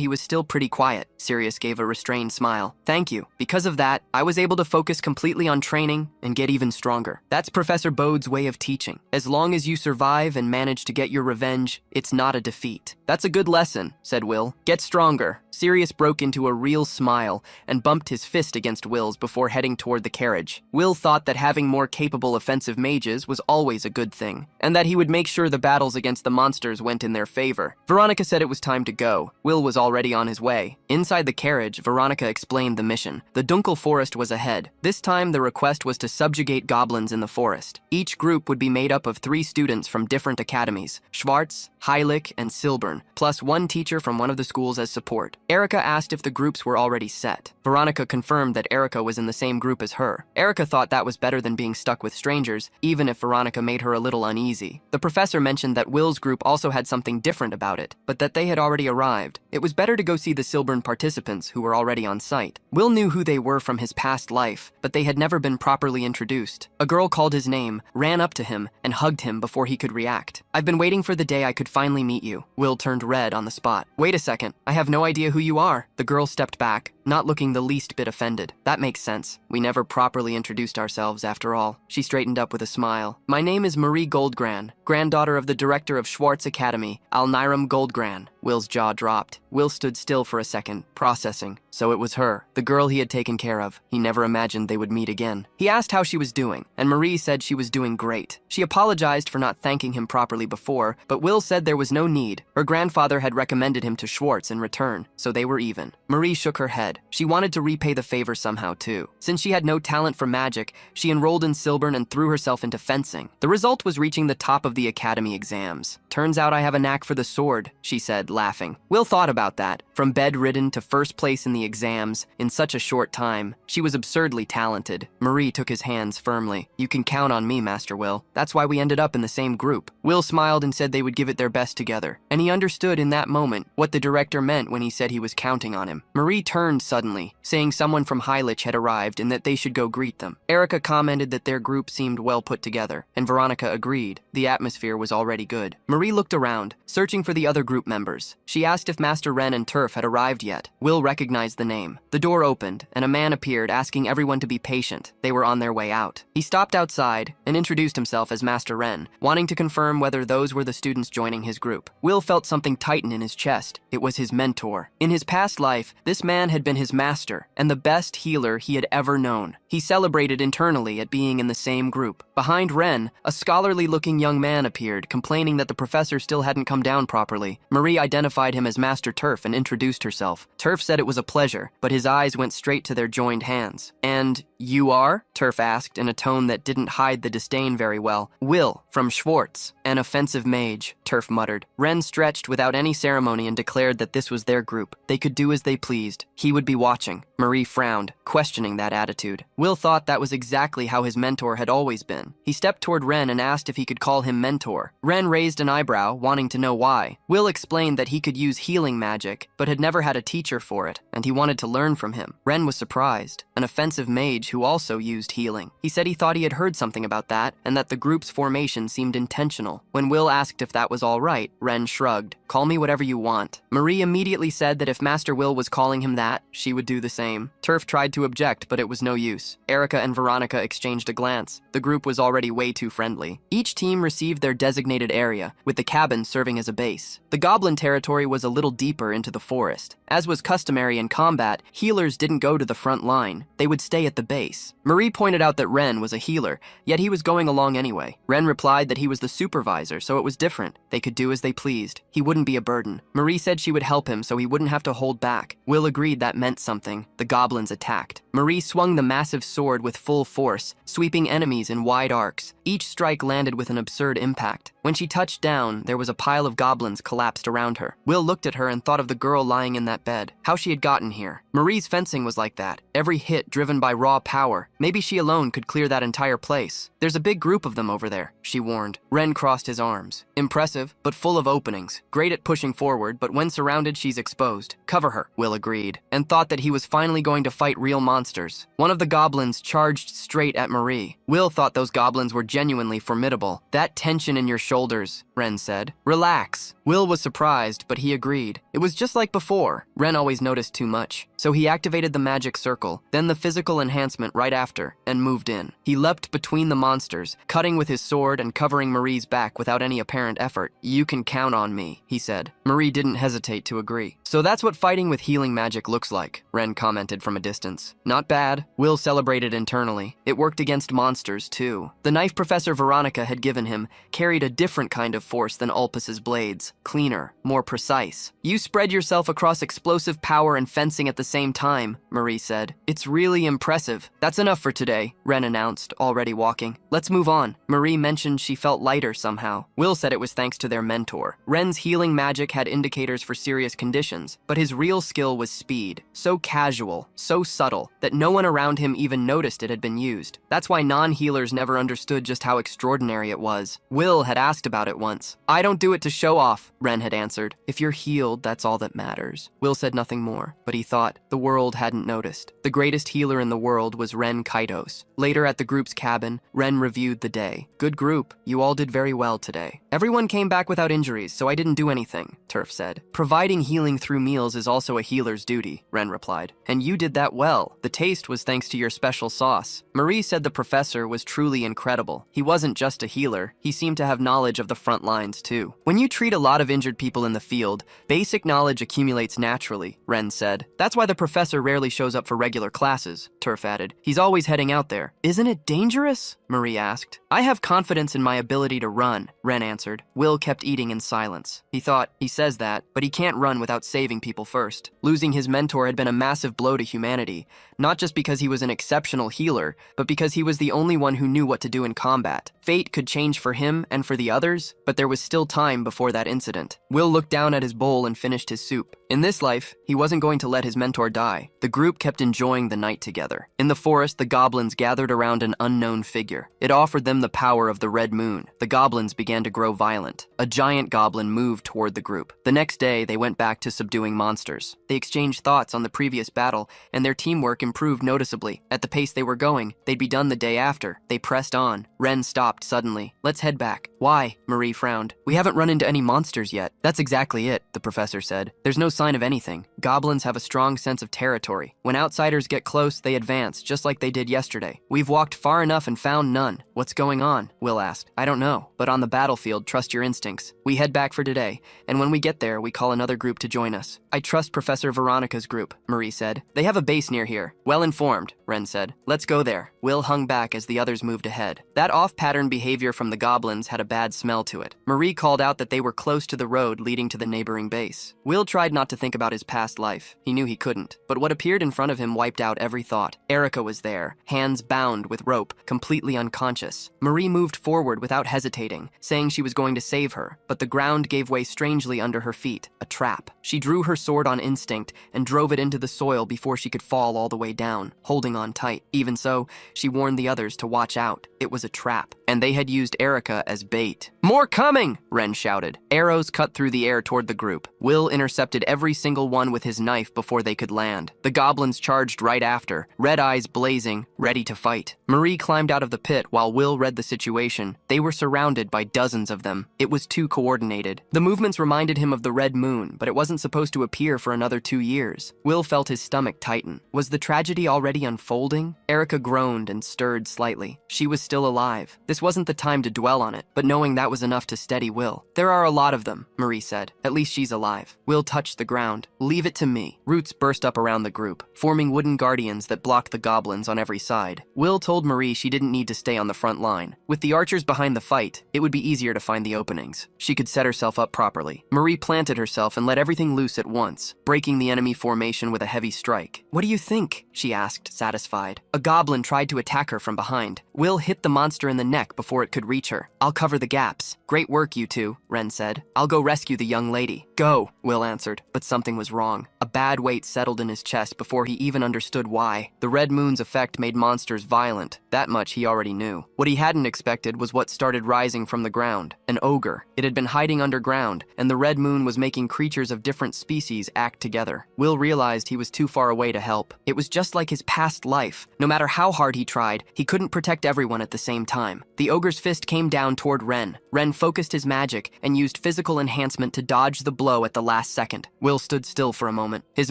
he was still pretty quiet. Sirius gave a restrained smile. Thank you. Because of that, I was able to focus completely on training and get even stronger. That's Professor Bode's way of teaching. As long as you survive and manage to get your revenge, it's not a defeat. That's a good lesson, said Will. Get stronger. Sirius broke into a real smile and bumped his fist against Will's before heading toward the carriage. Will thought that having more capable offensive mages was always a good thing, and that he would make sure the battles against the monsters went in their favor. Veronica said it was time to go. Will was already on his way. Inside the carriage, Veronica explained the mission. The Dunkel Forest was ahead. This time, the request was to subjugate goblins in the forest. Each group would be made up of 3 students from different academies, Schwartz, Heilig, and Silbern, plus 1 teacher from one of the schools as support. Erica asked if the groups were already set. Veronica confirmed that Erica was in the same group as her. Erica thought that was better than being stuck with strangers, even if Veronica made her a little uneasy. The professor mentioned that Will's group also had something different about it, but that they had already arrived. It was better to go see the Silbern participants who were already on site. Will knew who they were from his past life, but they had never been properly introduced. A girl called his name, ran up to him, and hugged him before he could react. I've been waiting for the day I could finally meet you. Will turned red on the spot. Wait a second, I have no idea who you are. The girl stepped back, not looking the least bit offended. That makes sense. We never properly introduced ourselves after all. She straightened up with a smile. My name is Marie Goldgran, granddaughter of the director of Schwartz Academy, Alniram Goldgran. Will's jaw dropped. Will stood still for a second, processing. So it was her, the girl he had taken care of. He never imagined they would meet again. He asked how she was doing, and Marie said she was doing great. She apologized for not thanking him properly before, but Will said there was no need. Her grandfather had recommended him to Schwartz in return, so they were even. Marie shook her head. She wanted to repay the favor somehow too. Since she had no talent for magic, she enrolled in Silbern and threw herself into fencing. The result was reaching the top of the academy exams. Turns out I have a knack for the sword, she said, laughing. Will thought about that. From bedridden to first place in the exams, in such a short time, she was absurdly talented. Marie took his hands firmly. You can count on me, Master Will. That's why we ended up in the same group. Will smiled and said they would give it their best together. And he understood in that moment what the director meant when he said he was counting on him. Marie turned suddenly, saying someone from Heilig had arrived and that they should go greet them. Erica commented that their group seemed well put together, and Veronica agreed. The atmosphere was already good. Marie looked around, searching for the other group members. visitors. She asked if Master Ren and Turf had arrived yet. Will recognized the name. The door opened, and a man appeared asking everyone to be patient. They were on their way out. He stopped outside and introduced himself as Master Ren, wanting to confirm whether those were the students joining his group. Will felt something tighten in his chest. It was his mentor. In his past life, this man had been his master and the best healer he had ever known. He celebrated internally at being in the same group. Behind Ren, a scholarly-looking young man appeared, complaining that the professor still hadn't come down properly. Marie identified him as Master Turf and introduced herself. Turf said it was a pleasure, but his eyes went straight to their joined hands. "And you are?" Turf asked in a tone that didn't hide the disdain very well. "Will, from Schwartz, an offensive mage," Turf muttered. Ren stretched without any ceremony and declared that this was their group. They could do as they pleased. He would be watching. Marie frowned, questioning that attitude. Will thought that was exactly how his mentor had always been. He stepped toward Ren and asked if he could call him mentor. Ren raised an eyebrow, wanting to know why. Will explained that he could use healing magic, but had never had a teacher for it, and he wanted to learn from him. Ren was surprised. An offensive mage who also used healing. He said he thought he had heard something about that, and that the group's formation seemed intentional. When Will asked if that was all right, Ren shrugged. "Call me whatever you want." Marie immediately said that if Master Will was calling him that, she would do the same. Turf tried to object, but it was no use. Erica and Veronica exchanged a glance. The group was already way too friendly. Each team received their designated area, with the cabin serving as a base. The goblin territory was a little deeper into the forest. As was customary in combat, healers didn't go to the front line. They would stay at the base. Marie pointed out that Ren was a healer, yet he was going along anyway. Ren replied that he was the supervisor, so it was different. They could do as they pleased. He wouldn't be a burden. Marie said she would help him so he wouldn't have to hold back. Will agreed that meant something. The goblins attacked. Marie swung the massive sword with full force, sweeping enemies in wide arcs. Each strike landed with an absurd impact. When she touched down, there was a pile of goblins collapsed around her. Will looked at her and thought of the girl lying in that bed. How she had gotten here. Marie's fencing was like that. Every hit driven by raw power. Maybe she alone could clear that entire place. "There's a big group of them over there," she warned. Ren crossed his arms. "Impressive, but full of openings. Great at pushing forward, but when surrounded, she's exposed. Cover her," Will agreed, and thought that he was finally going to fight real monsters. One of the goblins charged straight at Marie. Will thought those goblins were genuinely formidable. "That tension in your shoulders," Ren said. "Relax." Will was surprised, but he agreed. It was just like before. Ren always noticed too much. So he activated the magic circle, then the physical enhancement right after, and moved in. He leapt between the monsters, cutting with his sword and covering Marie's back without any apparent effort. "You can count on me," he said. Marie didn't hesitate to agree. "So that's what fighting with healing magic looks like," Ren commented from a distance. "Not bad." Will celebrated internally. It worked against monsters, too. The knife Professor Veronica had given him carried a different kind of force than Ulpus's blades. Cleaner, more precise. "You spread yourself across explosive power and fencing at the same time," Marie said. "It's really impressive." "That's enough for today," Ren announced, already walking. "Let's move on." Marie mentioned she felt lighter somehow. Will said it was thanks to their mentor. Ren's healing magic had indicators for serious conditions, but his real skill was speed. So casual, so subtle, that no one around him even noticed it had been used. That's why non-healers never understood just how extraordinary it was. Will had asked about it once. "I don't do it to show off," Ren had answered. "If you're healed, that's all that matters." Will said nothing more, but he thought the world hadn't noticed. The greatest healer in the world was Ren Kaitos. Later at the group's cabin, Ren reviewed the day. "Good group. You all did very well today. Everyone came back without injuries, so I didn't do anything," Turf said. "Providing healing through meals is also a healer's duty," Ren replied. "And you did that well. The taste was thanks to your special sauce." Marie said the professor was truly incredible. He wasn't just a healer. He seemed to have knowledge of the front lines, too. "When you treat a lot of injured people in the field, basic knowledge accumulates naturally," Ren said. "That's why the professor rarely shows up for regular classes," Turf added. "He's always heading out there." "Isn't it dangerous?" Marie asked. "I have confidence in my ability to run," Ren answered. Will kept eating in silence. He thought, he says that, but he can't run without saving people first. Losing his mentor had been a massive blow to humanity, not just because he was an exceptional healer, but because he was the only one who knew what to do in combat. Fate could change for him and for the others, but there was still time before that incident. Will looked down at his bowl and finished his soup. In this life, he wasn't going to let his mentor die. The group kept enjoying the night together. In the forest, the goblins gathered around an unknown figure. It offered them the power of the red moon. The goblins began to grow violent. A giant goblin moved toward the group. The next day, they went back to subduing monsters. They exchanged thoughts on the previous battle, and their teamwork improved noticeably. At the pace they were going, they'd be done the day after. They pressed on. Ren stopped suddenly. "Let's head back." "Why?" Marie frowned. "We haven't run into any monsters outsiders yet. That's exactly it, the professor said. There's no sign of anything. Goblins have a strong sense of territory. When outsiders get close, they advance, just like they did yesterday. We've walked far enough and found none. What's going on? Will asked. I don't know, but on the battlefield, trust your instincts. We head back for today, and when we get there, we call another group to join us. I trust Professor Veronica's group, Marie said. They have a base near here. Well informed, Ren said. Let's go there. Will hung back as the others moved ahead. That off-pattern behavior from the goblins had a bad smell to it. Marie called out that they were close to the road leading to the neighboring base. Will tried not to think about his past life. He knew he couldn't. But what appeared in front of him wiped out every thought. Erica was there, hands bound with rope, completely unconscious. Marie moved forward without hesitating, saying she was going to save her, but the ground gave way strangely under her feet, a trap. She drew her sword on instinct and drove it into the soil before she could fall all the way down, holding on tight. Even so, she warned the others to watch out. It was a trap, and they had used Erica as bait. More coming! Ren shouted. Arrows cut through the air toward the group. Will intercepted every single one with his knife before they could land. The goblins charged right after, red eyes blazing, ready to fight. Marie climbed out of the pit while Will read the situation. They were surrounded by dozens of them. It was too coordinated. The movements reminded him of the red moon, but it wasn't supposed to appear for another 2 years. Will felt his stomach tighten. Was the tragedy already unfolding? Erica groaned and stirred slightly. She was still alive. This wasn't the time to dwell on it, but knowing that was enough to steady Will. There are a lot of them, Marie said. At least she's alive. Will touched the ground. Leave it to me. Roots burst up around the group, forming wooden guardians that blocked the goblins on every side. Will told Marie she didn't need to stay on the front line. With the archers behind the fight, it would be easier to find the openings. She could set herself up properly. Marie planted herself and let everything loose at once, breaking the enemy formation with a heavy strike. What do you think? She asked, satisfied. A goblin tried to attack her from behind. Will hit the monster in the neck before it could reach her. I'll cover the gaps. Great work, you two, Ren said. I'll go rescue the young lady. Go, Will answered, but something was wrong. A bad weight settled in his chest before he even understood why. The red moon's effect made monsters violent. That much he already knew. What he hadn't expected was what started rising from the ground. An ogre. It had been hiding underground, and the red moon was making creatures of different species act together. Will realized he was too far away to help. It was just like his past life. No matter how hard he tried, he couldn't protect everyone at the same time. The ogre's fist came down toward Ren. Ren focused his magic and used physical enhancement to dodge the blow at the last second. Will stood still for a moment. His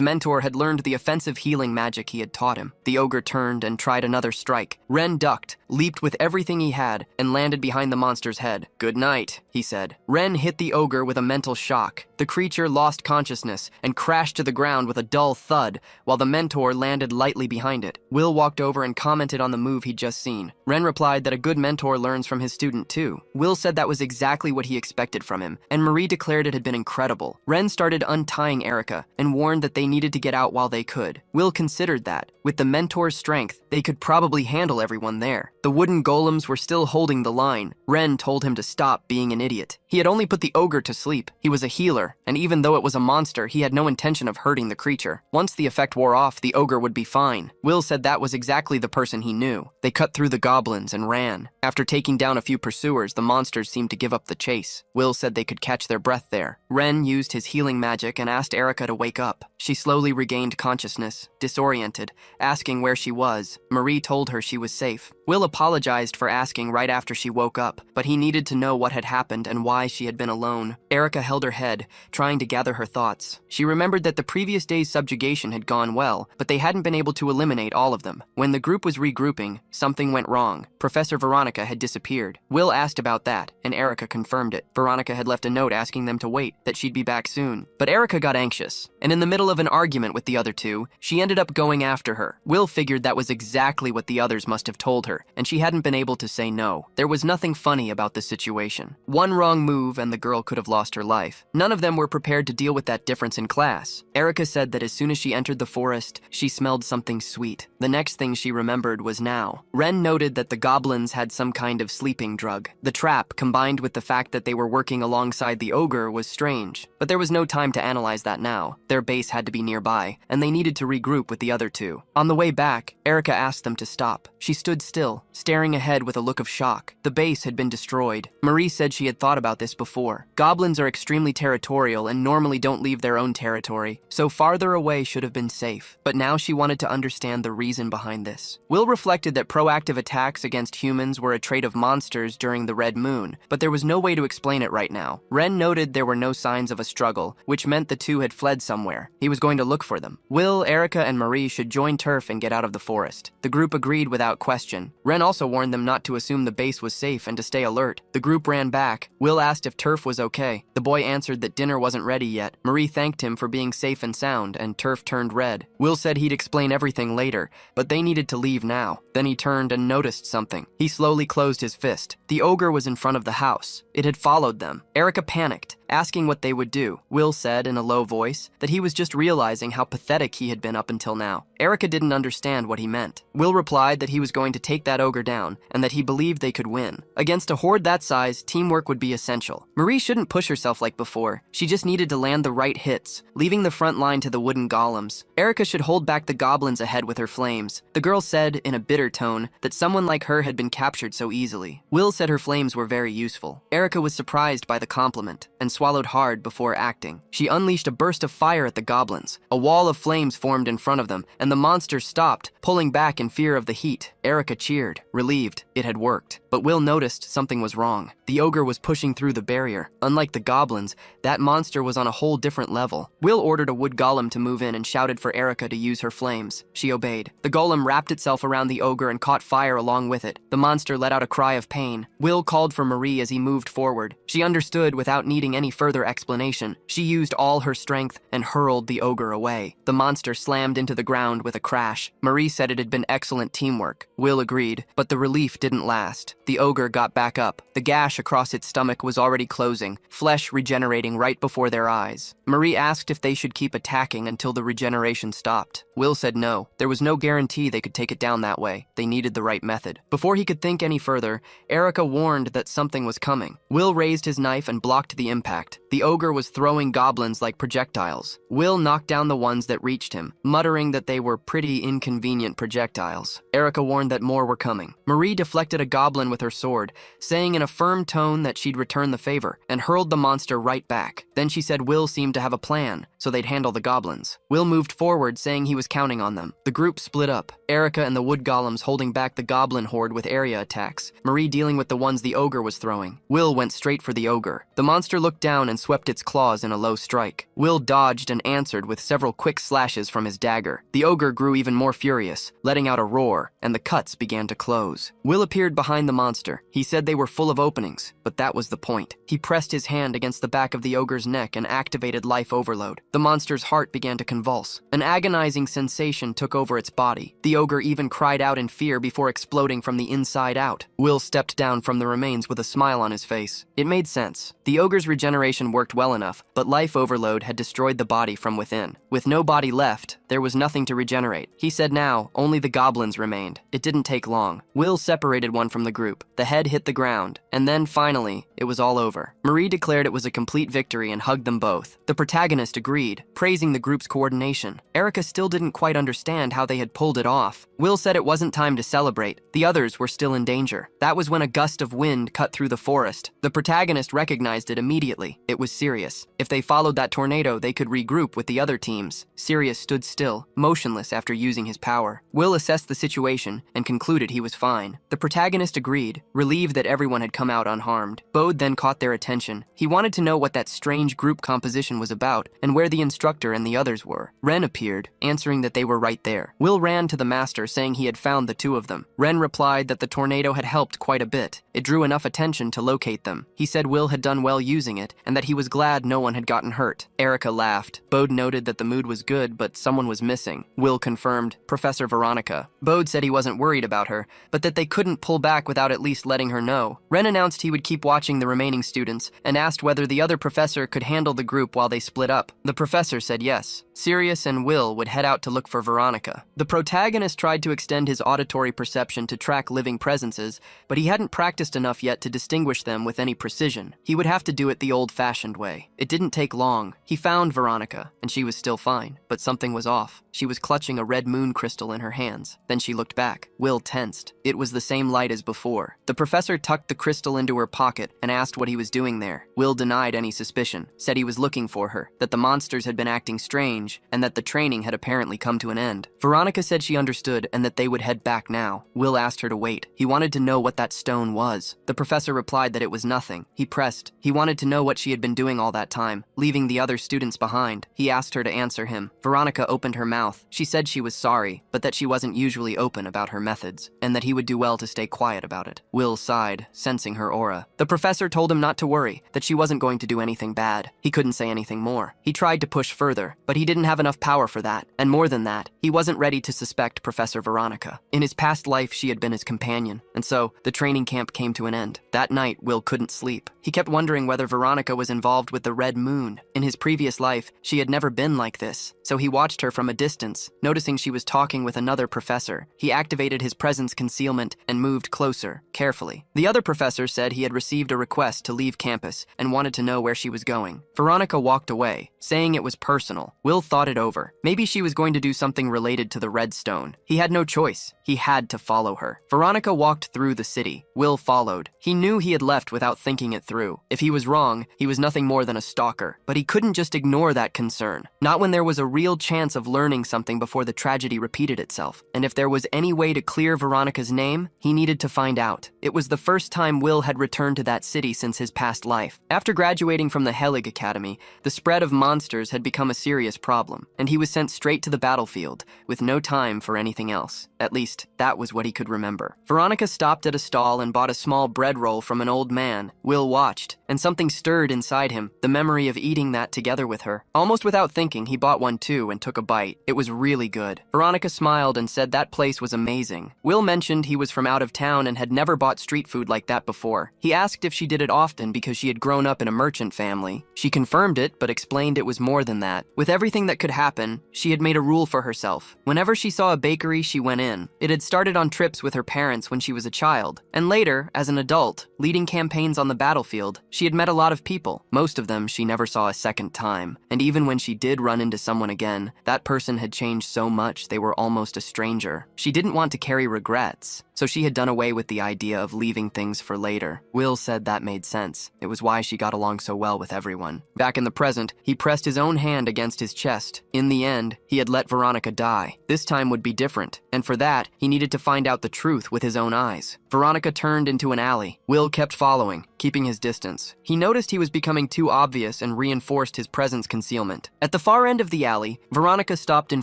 mentor had learned the offensive healing magic he had taught him. The ogre turned and tried another strike. Ren ducked, leaped with everything he had, and landed behind the monster's head. Good night, he said. Ren hit the ogre with a mental shock. The creature lost consciousness and crashed to the ground with a dull thud, while the mentor landed lightly behind it. Will walked over and commented on the move he'd just seen. Ren replied that a good mentor learns from his student too. Will said that was exactly what he expected from him, and Marie declared it had been incredible. Ren started untying Erica and warned that they needed to get out while they could. Will considered that, with the mentor's strength, they could probably handle everyone there. The wooden golems were still holding the line. Ren told him to stop being an idiot. He had only put the ogre to sleep. He was a healer, and even though it was a monster, he had no intention of hurting the creature. Once the effect wore off, the ogre would be fine. Will said that was exactly the person he knew. They cut through the goblins and ran. After taking down a few pursuers, the monsters seemed to give up the chase. Will said they could catch their breath there. Ren used his healing magic and asked Erica to wake up. She slowly regained consciousness, disoriented, asking where she was. Marie told her she was safe. Will apologized for asking right after she woke up, but he needed to know what had happened and why she had been alone. Erica held her head, trying to gather her thoughts. She remembered that the previous day's subjugation had gone well, but they hadn't been able to eliminate all of them. When the group was regrouping, something went wrong. Professor Veronica had disappeared. Will asked about that, and Erica confirmed it. Veronica had left a note asking them to wait, that she'd be back soon. But Erica got anxious, and in the middle of an argument with the other two, she ended up going after her. Will figured that was exactly what the others must have told her, and she hadn't been able to say no. There was nothing funny about the situation. One wrong move and the girl could have lost her life. None of them were prepared to deal with that difference in class. Erica said that as soon as she entered the forest, she smelled something sweet. The next thing she remembered was now. Ren noted that the goblins had some kind of sleeping drug. The trap, combined with the fact that they were working alongside the ogre, was strange. But there was no time to analyze that now. Their base had to be nearby, and they needed to regroup with the other two. On the way back, Erica asked them to stop. She stood still, staring ahead with a look of shock. The base had been destroyed. Marie said she had thought about this before. Goblins are extremely territorial and normally don't leave their own territory, so farther away should have been safe. But now she wanted to understand the reason behind this. Will reflected that proactive attacks against humans were a trait of monsters during the red moon, but there was no way to explain it right now. Ren noted there were no signs of a struggle, which meant the two had fled somewhere. He was going to look for them. Will, Erica, and Marie should join Turf and get out of the forest. The group agreed without question. Ren also warned them not to assume the base was safe and to stay alert. The group ran back. Will asked if Turf was okay. The boy answered that dinner wasn't ready yet. Marie thanked him for being safe and sound, and Turf turned red. Will said he'd explain everything later, but they needed to leave now. Then he turned and noticed something. He slowly closed his fist. The ogre was in front of the house. It had followed them. Erica panicked, asking what they would do. Will said in a low voice that he was just realizing how pathetic he had been up until now. Erica didn't understand what he meant. Will replied that he was going to take that ogre down and that he believed they could win. Against a horde that size, teamwork would be essential. Marie shouldn't push herself like before. She just needed to land the right hits, leaving the front line to the wooden golems. Erica should hold back the goblins ahead with her flames. The girl said in a bitter tone that someone like her had been captured so easily. Will said her flames were very useful. Erica was surprised by the compliment and swallowed hard before acting. She unleashed a burst of fire at the goblins. A wall of flames formed in front of them, and the monsters stopped, pulling back in fear of the heat. Erica cheered, relieved. It had worked. But Will noticed something was wrong. The ogre was pushing through the barrier. Unlike the goblins, that monster was on a whole different level. Will ordered a wood golem to move in and shouted for Erica to use her flames. She obeyed. The golem wrapped itself around the ogre and caught fire along with it. The monster let out a cry of pain. Will called for Marie as he moved forward. She understood without needing any further explanation. She used all her strength and hurled the ogre away. The monster slammed into the ground with a crash. Marie said it had been excellent teamwork. Will agreed, but the relief didn't last. The ogre got back up. The gash across its stomach was already closing, flesh regenerating right before their eyes. Marie asked if they should keep attacking until the regeneration stopped. Will said no. There was no guarantee they could take it down that way. They needed the right method. Before he could think any further, Erica warned that something was coming. Will raised his knife and blocked the impact. The ogre was throwing goblins like projectiles. Will knocked down the ones that reached him, muttering that they were pretty inconvenient projectiles. Erica warned that more were coming. Marie deflected a goblin with her sword, saying in a firm tone that she'd return the favor, and hurled the monster right back. Then she said Will seemed to have a plan, so they'd handle the goblins. Will moved forward, saying he was counting on them. The group split up, Erica and the wood golems holding back the goblin horde with area attacks, Marie dealing with the ones the ogre was throwing. Will went straight for the ogre. The monster looked down and swept its claws in a low strike. Will dodged and answered with several quick slashes from his dagger. The ogre grew even more furious, letting out a roar, and the cuts began to close. Will appeared behind the monster. He said they were full of openings, but that was the point. He pressed his hand against the back of the ogre's neck and activated life overload. The monster's heart began to convulse. An agonizing sensation took over its body. The ogre even cried out in fear before exploding from the inside out. Will stepped down from the remains with a smile on his face. It made sense. The ogre's regeneration worked well enough, but life overload had destroyed the body from within. With no body left, there was nothing to regenerate. He said now, only the goblins remained. It didn't take long. Will separated one from the group. The head hit the ground, and then finally, it was all over. Marie declared it was a complete victory and hugged them both. The protagonist agreed, praising the group's coordination. Erica still didn't quite understand how they had pulled it off. Will said it wasn't time to celebrate. The others were still in danger. That was when a gust of wind cut through the forest. The protagonist recognized it immediately. It was Sirius. If they followed that tornado, they could regroup with the other teams. Sirius stood still, motionless after using his power. Will assessed the situation and concluded he was fine. The protagonist agreed, relieved that everyone had come out unharmed. Bode then caught their attention. He wanted to know what that strange group composition was about and where the instructor and the others were. Ren appeared, answering that they were right there. Will ran to the master, saying he had found the two of them. Ren replied that the tornado had helped quite a bit. It drew enough attention to locate them. He said Will had done well using it and that he was glad no one had gotten hurt. Erica laughed. Bode noted that the mood was good, but someone was missing. Will confirmed, Professor Veronica. Bode said he wasn't worried about her, but that they couldn't pull back without at least letting her know. Ren announced he would keep watching the remaining students and asked whether the other professor could handle the group while they split up. The professor said yes. Sirius and Will would head out to look for Veronica. The protagonist tried to extend his auditory perception to track living presences, but he hadn't practiced enough yet to distinguish them with any precision. He would have to do it the old-fashioned way. It didn't take long. He found Veronica, and she was still fine, but something was off. She was clutching a red moon crystal in her hands. Then she looked back. Will tensed. It was the same light as before. The professor tucked the crystal into her pocket and asked what he was doing there. Will denied any suspicion, said he was looking for her, that the monsters had been acting strange, strange, and that the training had apparently come to an end. Veronica said she understood and that they would head back now. Will asked her to wait. He wanted to know what that stone was. The professor replied that it was nothing. He pressed. He wanted to know what she had been doing all that time, leaving the other students behind. He asked her to answer him. Veronica opened her mouth. She said she was sorry, but that she wasn't usually open about her methods, and that he would do well to stay quiet about it. Will sighed, sensing her aura. The professor told him not to worry, that she wasn't going to do anything bad. He couldn't say anything more. He tried to push further, but he didn't have enough power for that, and more than that, he wasn't ready to suspect Professor Veronica. In his past life, she had been his companion, and so the training camp came to an end. That night, Will couldn't sleep. He kept wondering whether Veronica was involved with the Red Moon. In his previous life, she had never been like this, so he watched her from a distance. Noticing she was talking with another professor, he activated his presence concealment and moved closer, carefully. The other professor said he had received a request to leave campus and wanted to know where she was going. Veronica walked away, saying it was personal. Will thought it over. Maybe she was going to do something related to the Red Stone. He had no choice. He had to follow her. Veronica walked through the city. Will followed. He knew he had left without thinking it through. If he was wrong, he was nothing more than a stalker. But he couldn't just ignore that concern. Not when there was a real chance of learning something before the tragedy repeated itself. And if there was any way to clear Veronica's name, he needed to find out. It was the first time Will had returned to that city since his past life. After graduating from the Helig Academy, the spread of monsters had become a serious problem, and he was sent straight to the battlefield, with no time for anything else. At least, that was what he could remember. Veronica stopped at a stall and bought a small bread roll from an old man. Will watched, and something stirred inside him, the memory of eating that together with her. Almost without thinking, he bought one too and took a bite. It was really good. Veronica smiled and said that place was amazing. Will mentioned he was from out of town and had never bought street food like that before. He asked if she did it often because she had grown up in a merchant family. She confirmed it, but explained it was more than that. With everything that could happen, she had made a rule for herself. Whenever she saw a bakery, she went in. It had started on trips with her parents when she was a child, and later, as an adult, leading campaigns on the battlefield, she had met a lot of people. Most of them she never saw a second time, and even when she did run into someone again, that person had changed so much they were almost a stranger. She didn't want to carry regrets, so she had done away with the idea of leaving things for later. Will said that made sense. It was why she got along so well with everyone. Back in the present, he pressed his own hand against his chest. In the end, he had let Veronica die. This time would be different, and for that, he needed to find out the truth with his own eyes. Veronica turned into an alley. Will kept following, keeping his distance. He noticed he was becoming too obvious and reinforced his presence concealment. At the far end of the alley, Veronica stopped in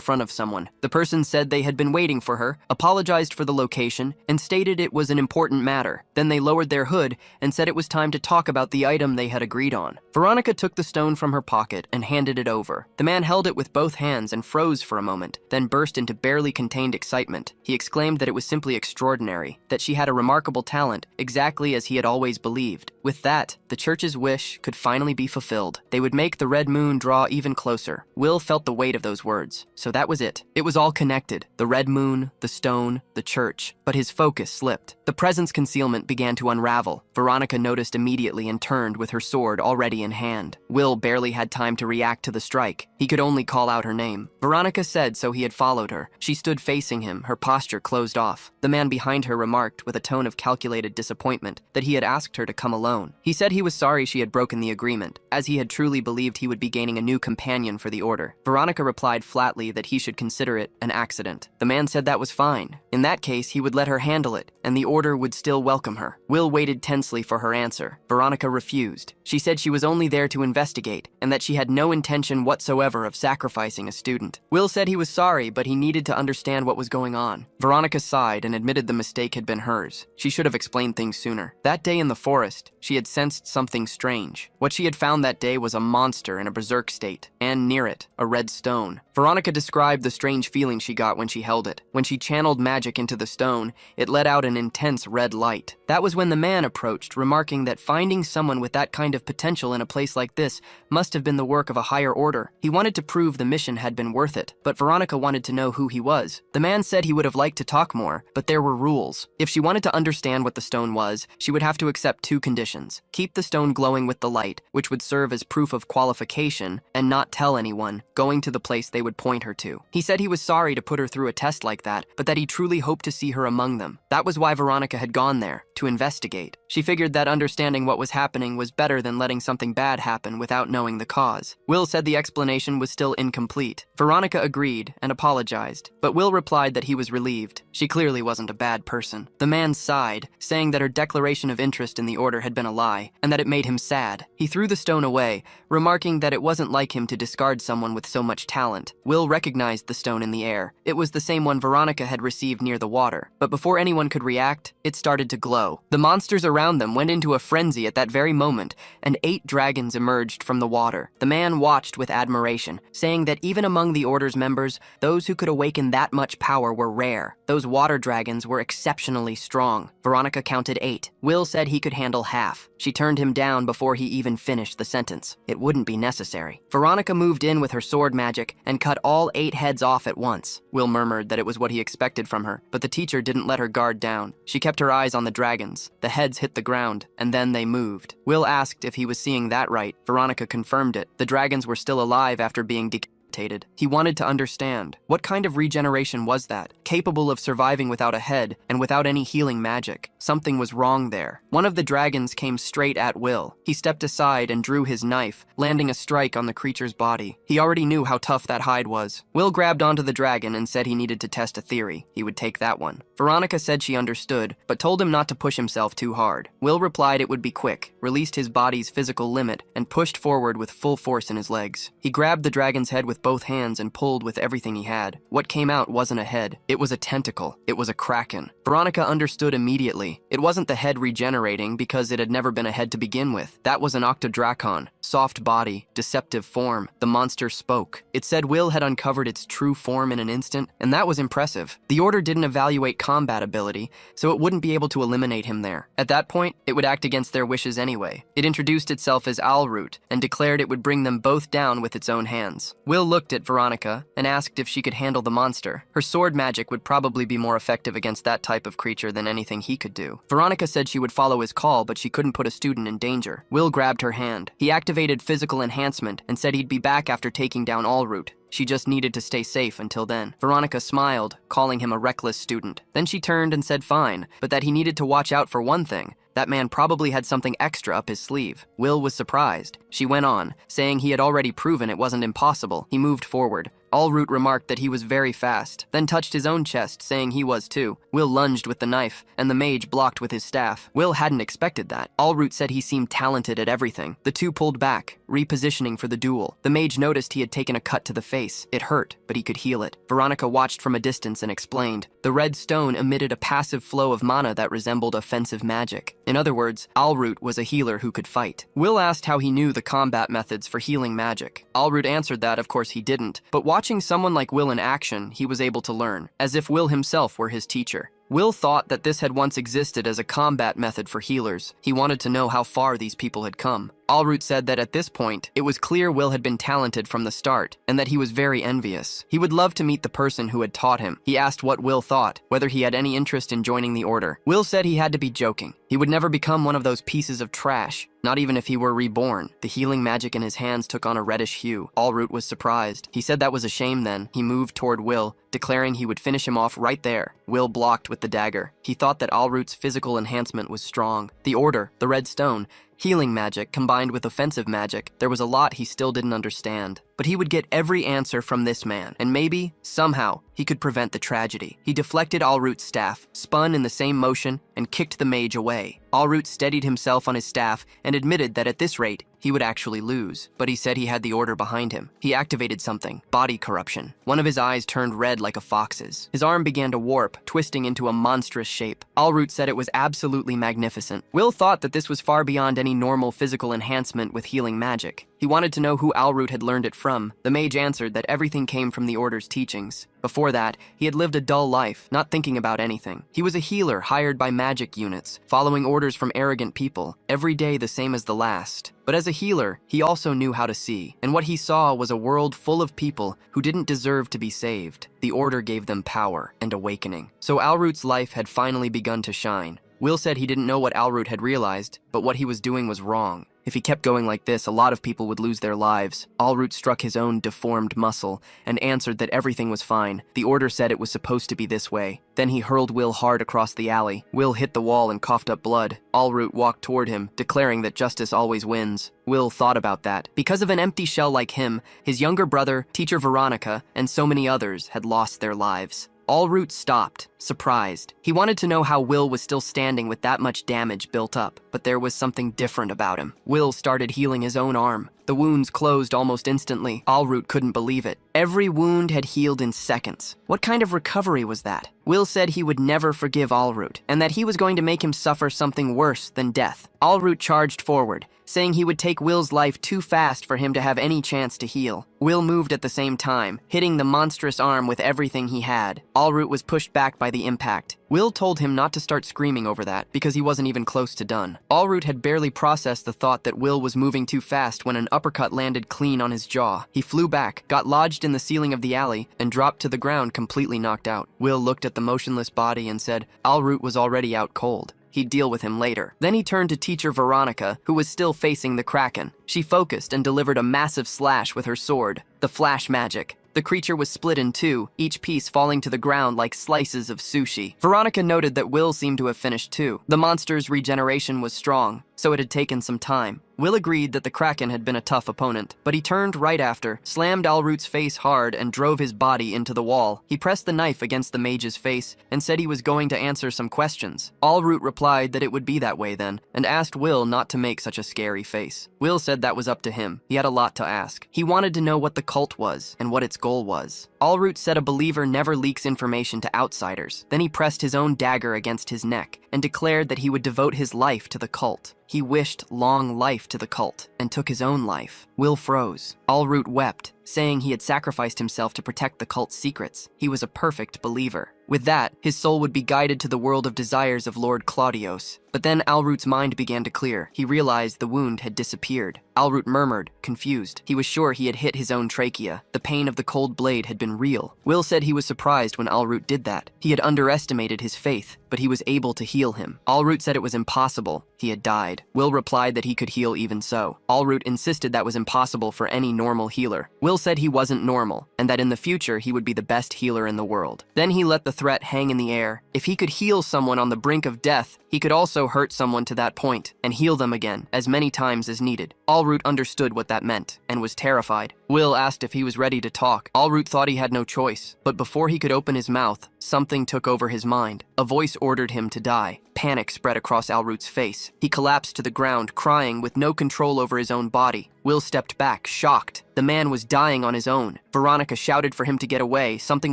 front of someone. The person said they had been waiting for her, apologized for the location, and stated it was an important matter. Then they lowered their hood and said it was time to talk about the item they had agreed on. Veronica took the stone from her pocket and handed it over. The man held it with both hands and froze for a moment, then burst into barely contained excitement. He exclaimed that it was simply extraordinary, that she had a remarkable talent, exactly as he had always believed. With that, the church's wish could finally be fulfilled. They would make the Red Moon draw even closer. Will felt the weight of those words. So that was it. It was all connected. The Red Moon, the stone, the church. But his focus slipped. The presence concealment began to unravel. Veronica noticed immediately and turned with her sword already in hand. Will barely had time to react to the strike. He could only call out her name. Veronica said so he had followed her. She stood facing him, her posture closed off. The man behind her remarked with a tone of calculated disappointment that he had asked her to come alone. He said he was sorry she had broken the agreement, as he had truly believed he would be gaining a new companion for the order. Veronica replied flatly that he should consider it an accident. The man said that was fine. In that case, he would let her handle it, and the order would still welcome her. Will waited tensely for her answer. Veronica refused. She said she was only there to investigate, and that she had no intention whatsoever of sacrificing a student. Will said he was sorry, but he needed to understand what was going on. Veronica sighed and admitted the mistake had been hers. She should have explained things sooner. That day in the forest, she had sensed something strange. What she had found that day was a monster in a berserk state, and near it, a red stone. Veronica described the strange feeling she got when she held it. When she channeled magic into the stone, it let out an intense red light. That was when the man approached, remarking that finding someone with that kind of potential in a place like this must have been the work of a higher order. He wanted to prove the mission had been worth it, but Veronica wanted to know who he was. The man said he would have liked to talk more, but there were rules. If she wanted to understand what the stone was, she would have to accept two conditions. Keep the stone glowing with the light, which would serve as proof of qualification, and not tell anyone, going to the place they would point her to. He said he was sorry to put her through a test like that, but that he truly hoped to see her among them. That was why Veronica had gone there. to investigate. She figured that understanding what was happening was better than letting something bad happen without knowing the cause. Will said the explanation was still incomplete. Veronica agreed and apologized, but Will replied that he was relieved. She clearly wasn't a bad person. The man sighed, saying that her declaration of interest in the order had been a lie, and that it made him sad. He threw the stone away, remarking that it wasn't like him to discard someone with so much talent. Will recognized the stone in the air. It was the same one Veronica had received near the water, but before anyone could react, it started to glow. The monsters around them went into a frenzy at that very moment, and 8 dragons emerged from the water. The man watched with admiration, saying that even among the Order's members, those who could awaken that much power were rare. Those water dragons were exceptionally strong. Veronica counted 8. Will said he could handle half. She turned him down before he even finished the sentence. It wouldn't be necessary. Veronica moved in with her sword magic and cut all 8 heads off at once. Will murmured that it was what he expected from her, but the teacher didn't let her guard down. She kept her eyes on the dragons. The heads hit the ground, and then they moved. Will asked if he was seeing that right. Veronica confirmed it. The dragons were still alive after being decapitated. He wanted to understand. What kind of regeneration was that? Capable of surviving without a head and without any healing magic. Something was wrong there. One of the dragons came straight at Will. He stepped aside and drew his knife, landing a strike on the creature's body. He already knew how tough that hide was. Will grabbed onto the dragon and said he needed to test a theory. He would take that one. Veronica said she understood, but told him not to push himself too hard. Will replied it would be quick, released his body's physical limit, and pushed forward with full force in his legs. He grabbed the dragon's head with both hands and pulled with everything he had. What came out wasn't a head. It was a tentacle. It was a kraken. Veronica understood immediately. It wasn't the head regenerating because it had never been a head to begin with. That was an octodrakon. Soft body, deceptive form. The monster spoke. It said Will had uncovered its true form in an instant, and that was impressive. The Order didn't evaluate combat ability, so it wouldn't be able to eliminate him there. At that point, it would act against their wishes anyway. It introduced itself as Alroot and declared it would bring them both down with its own hands. Will looked at Veronica and asked if she could handle the monster. Her sword magic would probably be more effective against that type of creature than anything he could do. Veronica said she would follow his call, but she couldn't put a student in danger. Will grabbed her hand. He activated physical enhancement and said he'd be back after taking down Alroot. She just needed to stay safe until then. Veronica smiled, calling him a reckless student. Then she turned and said fine, but that he needed to watch out for one thing. That man probably had something extra up his sleeve. Will was surprised. She went on, saying he had already proven it wasn't impossible. He moved forward. Alroot remarked that he was very fast, then touched his own chest, saying he was too. Will lunged with the knife, and the mage blocked with his staff. Will hadn't expected that. Alroot said he seemed talented at everything. The two pulled back, repositioning for the duel. The mage noticed he had taken a cut to the face. It hurt, but he could heal it. Veronica watched from a distance and explained. The red stone emitted a passive flow of mana that resembled offensive magic. In other words, Alroot was a healer who could fight. Will asked how he knew the combat methods for healing magic. Alroot answered that of course he didn't, but watching someone like Will in action, he was able to learn, as if Will himself were his teacher. Will thought that this had once existed as a combat method for healers. He wanted to know how far these people had come. Alroot said that at this point, it was clear Will had been talented from the start, and that he was very envious. He would love to meet the person who had taught him. He asked what Will thought, whether he had any interest in joining the Order. Will said he had to be joking. He would never become one of those pieces of trash, not even if he were reborn. The healing magic in his hands took on a reddish hue. Alroot was surprised. He said that was a shame then. He moved toward Will, declaring he would finish him off right there. Will blocked with the dagger. He thought that Alroot's physical enhancement was strong. The Order, the red stone, healing magic combined with offensive magic, there was a lot he still didn't understand. But he would get every answer from this man, and maybe, somehow, he could prevent the tragedy. He deflected Alroot's staff, spun in the same motion, and kicked the mage away. Alroot steadied himself on his staff and admitted that at this rate, he would actually lose. But he said he had the Order behind him. He activated something, body corruption. One of his eyes turned red like a fox's. His arm began to warp, twisting into a monstrous shape. Alroot said it was absolutely magnificent. Will thought that this was far beyond any normal physical enhancement with healing magic. He wanted to know who Alroot had learned it from. The mage answered that everything came from the Order's teachings. Before that, he had lived a dull life, not thinking about anything. He was a healer hired by magic units, following orders from arrogant people, every day the same as the last. But as a healer, he also knew how to see, and what he saw was a world full of people who didn't deserve to be saved. The Order gave them power and awakening. So Alroot's life had finally begun to shine. Will said he didn't know what Alroot had realized, but what he was doing was wrong. If he kept going like this, a lot of people would lose their lives. Allroot struck his own deformed muscle and answered that everything was fine. The order said it was supposed to be this way. Then he hurled Will hard across the alley. Will hit the wall and coughed up blood. Allroot walked toward him, declaring that justice always wins. Will thought about that. Because of an empty shell like him, his younger brother, teacher Veronica, and so many others had lost their lives. Allroot stopped, surprised. He wanted to know how Will was still standing with that much damage built up, but there was something different about him. Will started healing his own arm. The wounds closed almost instantly. Allroot couldn't believe it. Every wound had healed in seconds. What kind of recovery was that? Will said he would never forgive Allroot, and that he was going to make him suffer something worse than death. Allroot charged forward, saying he would take Will's life too fast for him to have any chance to heal. Will moved at the same time, hitting the monstrous arm with everything he had. Allroot was pushed back by the impact. Will told him not to start screaming over that, because he wasn't even close to done. Allroot had barely processed the thought that Will was moving too fast when an uppercut landed clean on his jaw. He flew back, got lodged in the ceiling of the alley, and dropped to the ground completely knocked out. Will looked at the motionless body and said Allroot was already out cold. He'd deal with him later. Then he turned to teacher Veronica, who was still facing the Kraken. She focused and delivered a massive slash with her sword, the flash magic. The creature was split in two, each piece falling to the ground like slices of sushi. Veronica noted that Will seemed to have finished too. The monster's regeneration was strong, so it had taken some time. Will agreed that the Kraken had been a tough opponent, but he turned right after, slammed Allroot's face hard, and drove his body into the wall. He pressed the knife against the mage's face and said he was going to answer some questions. Allroot replied that it would be that way then, and asked Will not to make such a scary face. Will said that was up to him. He had a lot to ask. He wanted to know what the cult was and what its goal was. Allroot said a believer never leaks information to outsiders. Then he pressed his own dagger against his neck and declared that he would devote his life to the cult. He wished long life to the cult and took his own life. Will froze. Allroot wept, saying he had sacrificed himself to protect the cult's secrets. He was a perfect believer. With that, his soul would be guided to the world of desires of Lord Claudios. But then Allroot's mind began to clear. He realized the wound had disappeared. Allroot murmured, confused. He was sure he had hit his own trachea. The pain of the cold blade had been real. Will said he was surprised when Allroot did that. He had underestimated his faith, but he was able to heal him. Allroot said it was impossible. He had died. Will replied that he could heal even so. Allroot insisted that was impossible for any normal healer. Will said he wasn't normal, and that in the future he would be the best healer in the world. Then he let the threat hang in the air. If he could heal someone on the brink of death, he could also hurt someone to that point and heal them again as many times as needed. Allroot understood what that meant and was terrified. Will asked if he was ready to talk. Allroot thought he had no choice, but before he could open his mouth, something took over his mind. A voice ordered him to die. Panic spread across Allroot's face. He collapsed to the ground, crying with no control over his own body. Will stepped back, shocked. The man was dying on his own. Veronica shouted for him to get away. Something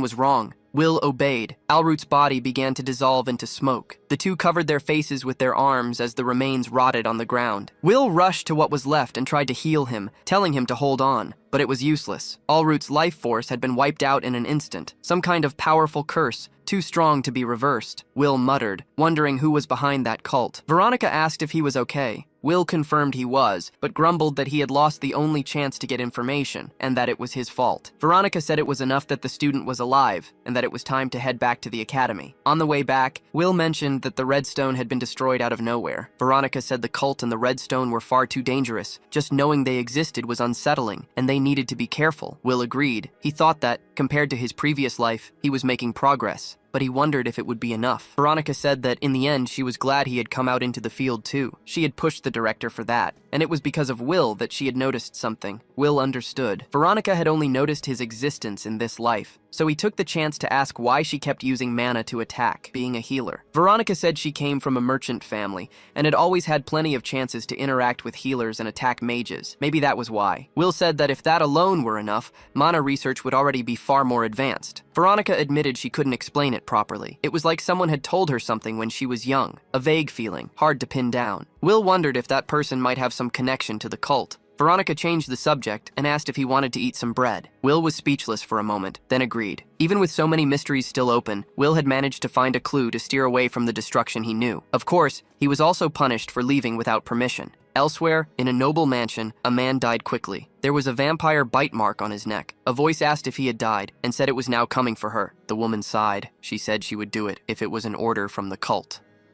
was wrong. Will obeyed. Allroot's body began to dissolve into smoke. The two covered their faces with their arms as the remains rotted on the ground. Will rushed to what was left and tried to heal him, telling him to hold on, but it was useless. Allroot's life force had been wiped out in an instant. Some kind of powerful curse, too strong to be reversed. Will muttered, wondering who was behind that cult. Veronica asked if he was okay. Will confirmed he was, but grumbled that he had lost the only chance to get information, and that it was his fault. Veronica said it was enough that the student was alive, and that it was time to head back to the academy. On the way back, Will mentioned that the redstone had been destroyed out of nowhere. Veronica said the cult and the redstone were far too dangerous. Just knowing they existed was unsettling, and they needed to be careful. Will agreed. He thought that, compared to his previous life, he was making progress, but he wondered if it would be enough. Veronica said that in the end she was glad he had come out into the field too. She had pushed the director for that, and it was because of Will that she had noticed something. Will understood. Veronica had only noticed his existence in this life, so he took the chance to ask why she kept using mana to attack, being a healer. Veronica said she came from a merchant family, and had always had plenty of chances to interact with healers and attack mages. Maybe that was why. Will said that if that alone were enough, mana research would already be far more advanced. Veronica admitted she couldn't explain it properly. It was like someone had told her something when she was young, a vague feeling, hard to pin down. Will wondered if that person might have some connection to the cult. Veronica changed the subject and asked if he wanted to eat some bread. Will was speechless for a moment, then agreed. Even with so many mysteries still open, Will had managed to find a clue to steer away from the destruction he knew. Of course, he was also punished for leaving without permission. Elsewhere, in a noble mansion, a man died quickly. There was a vampire bite mark on his neck. A voice asked if he had died, and said it was now coming for her. The woman sighed. She said she would do it if it was an order from the cult.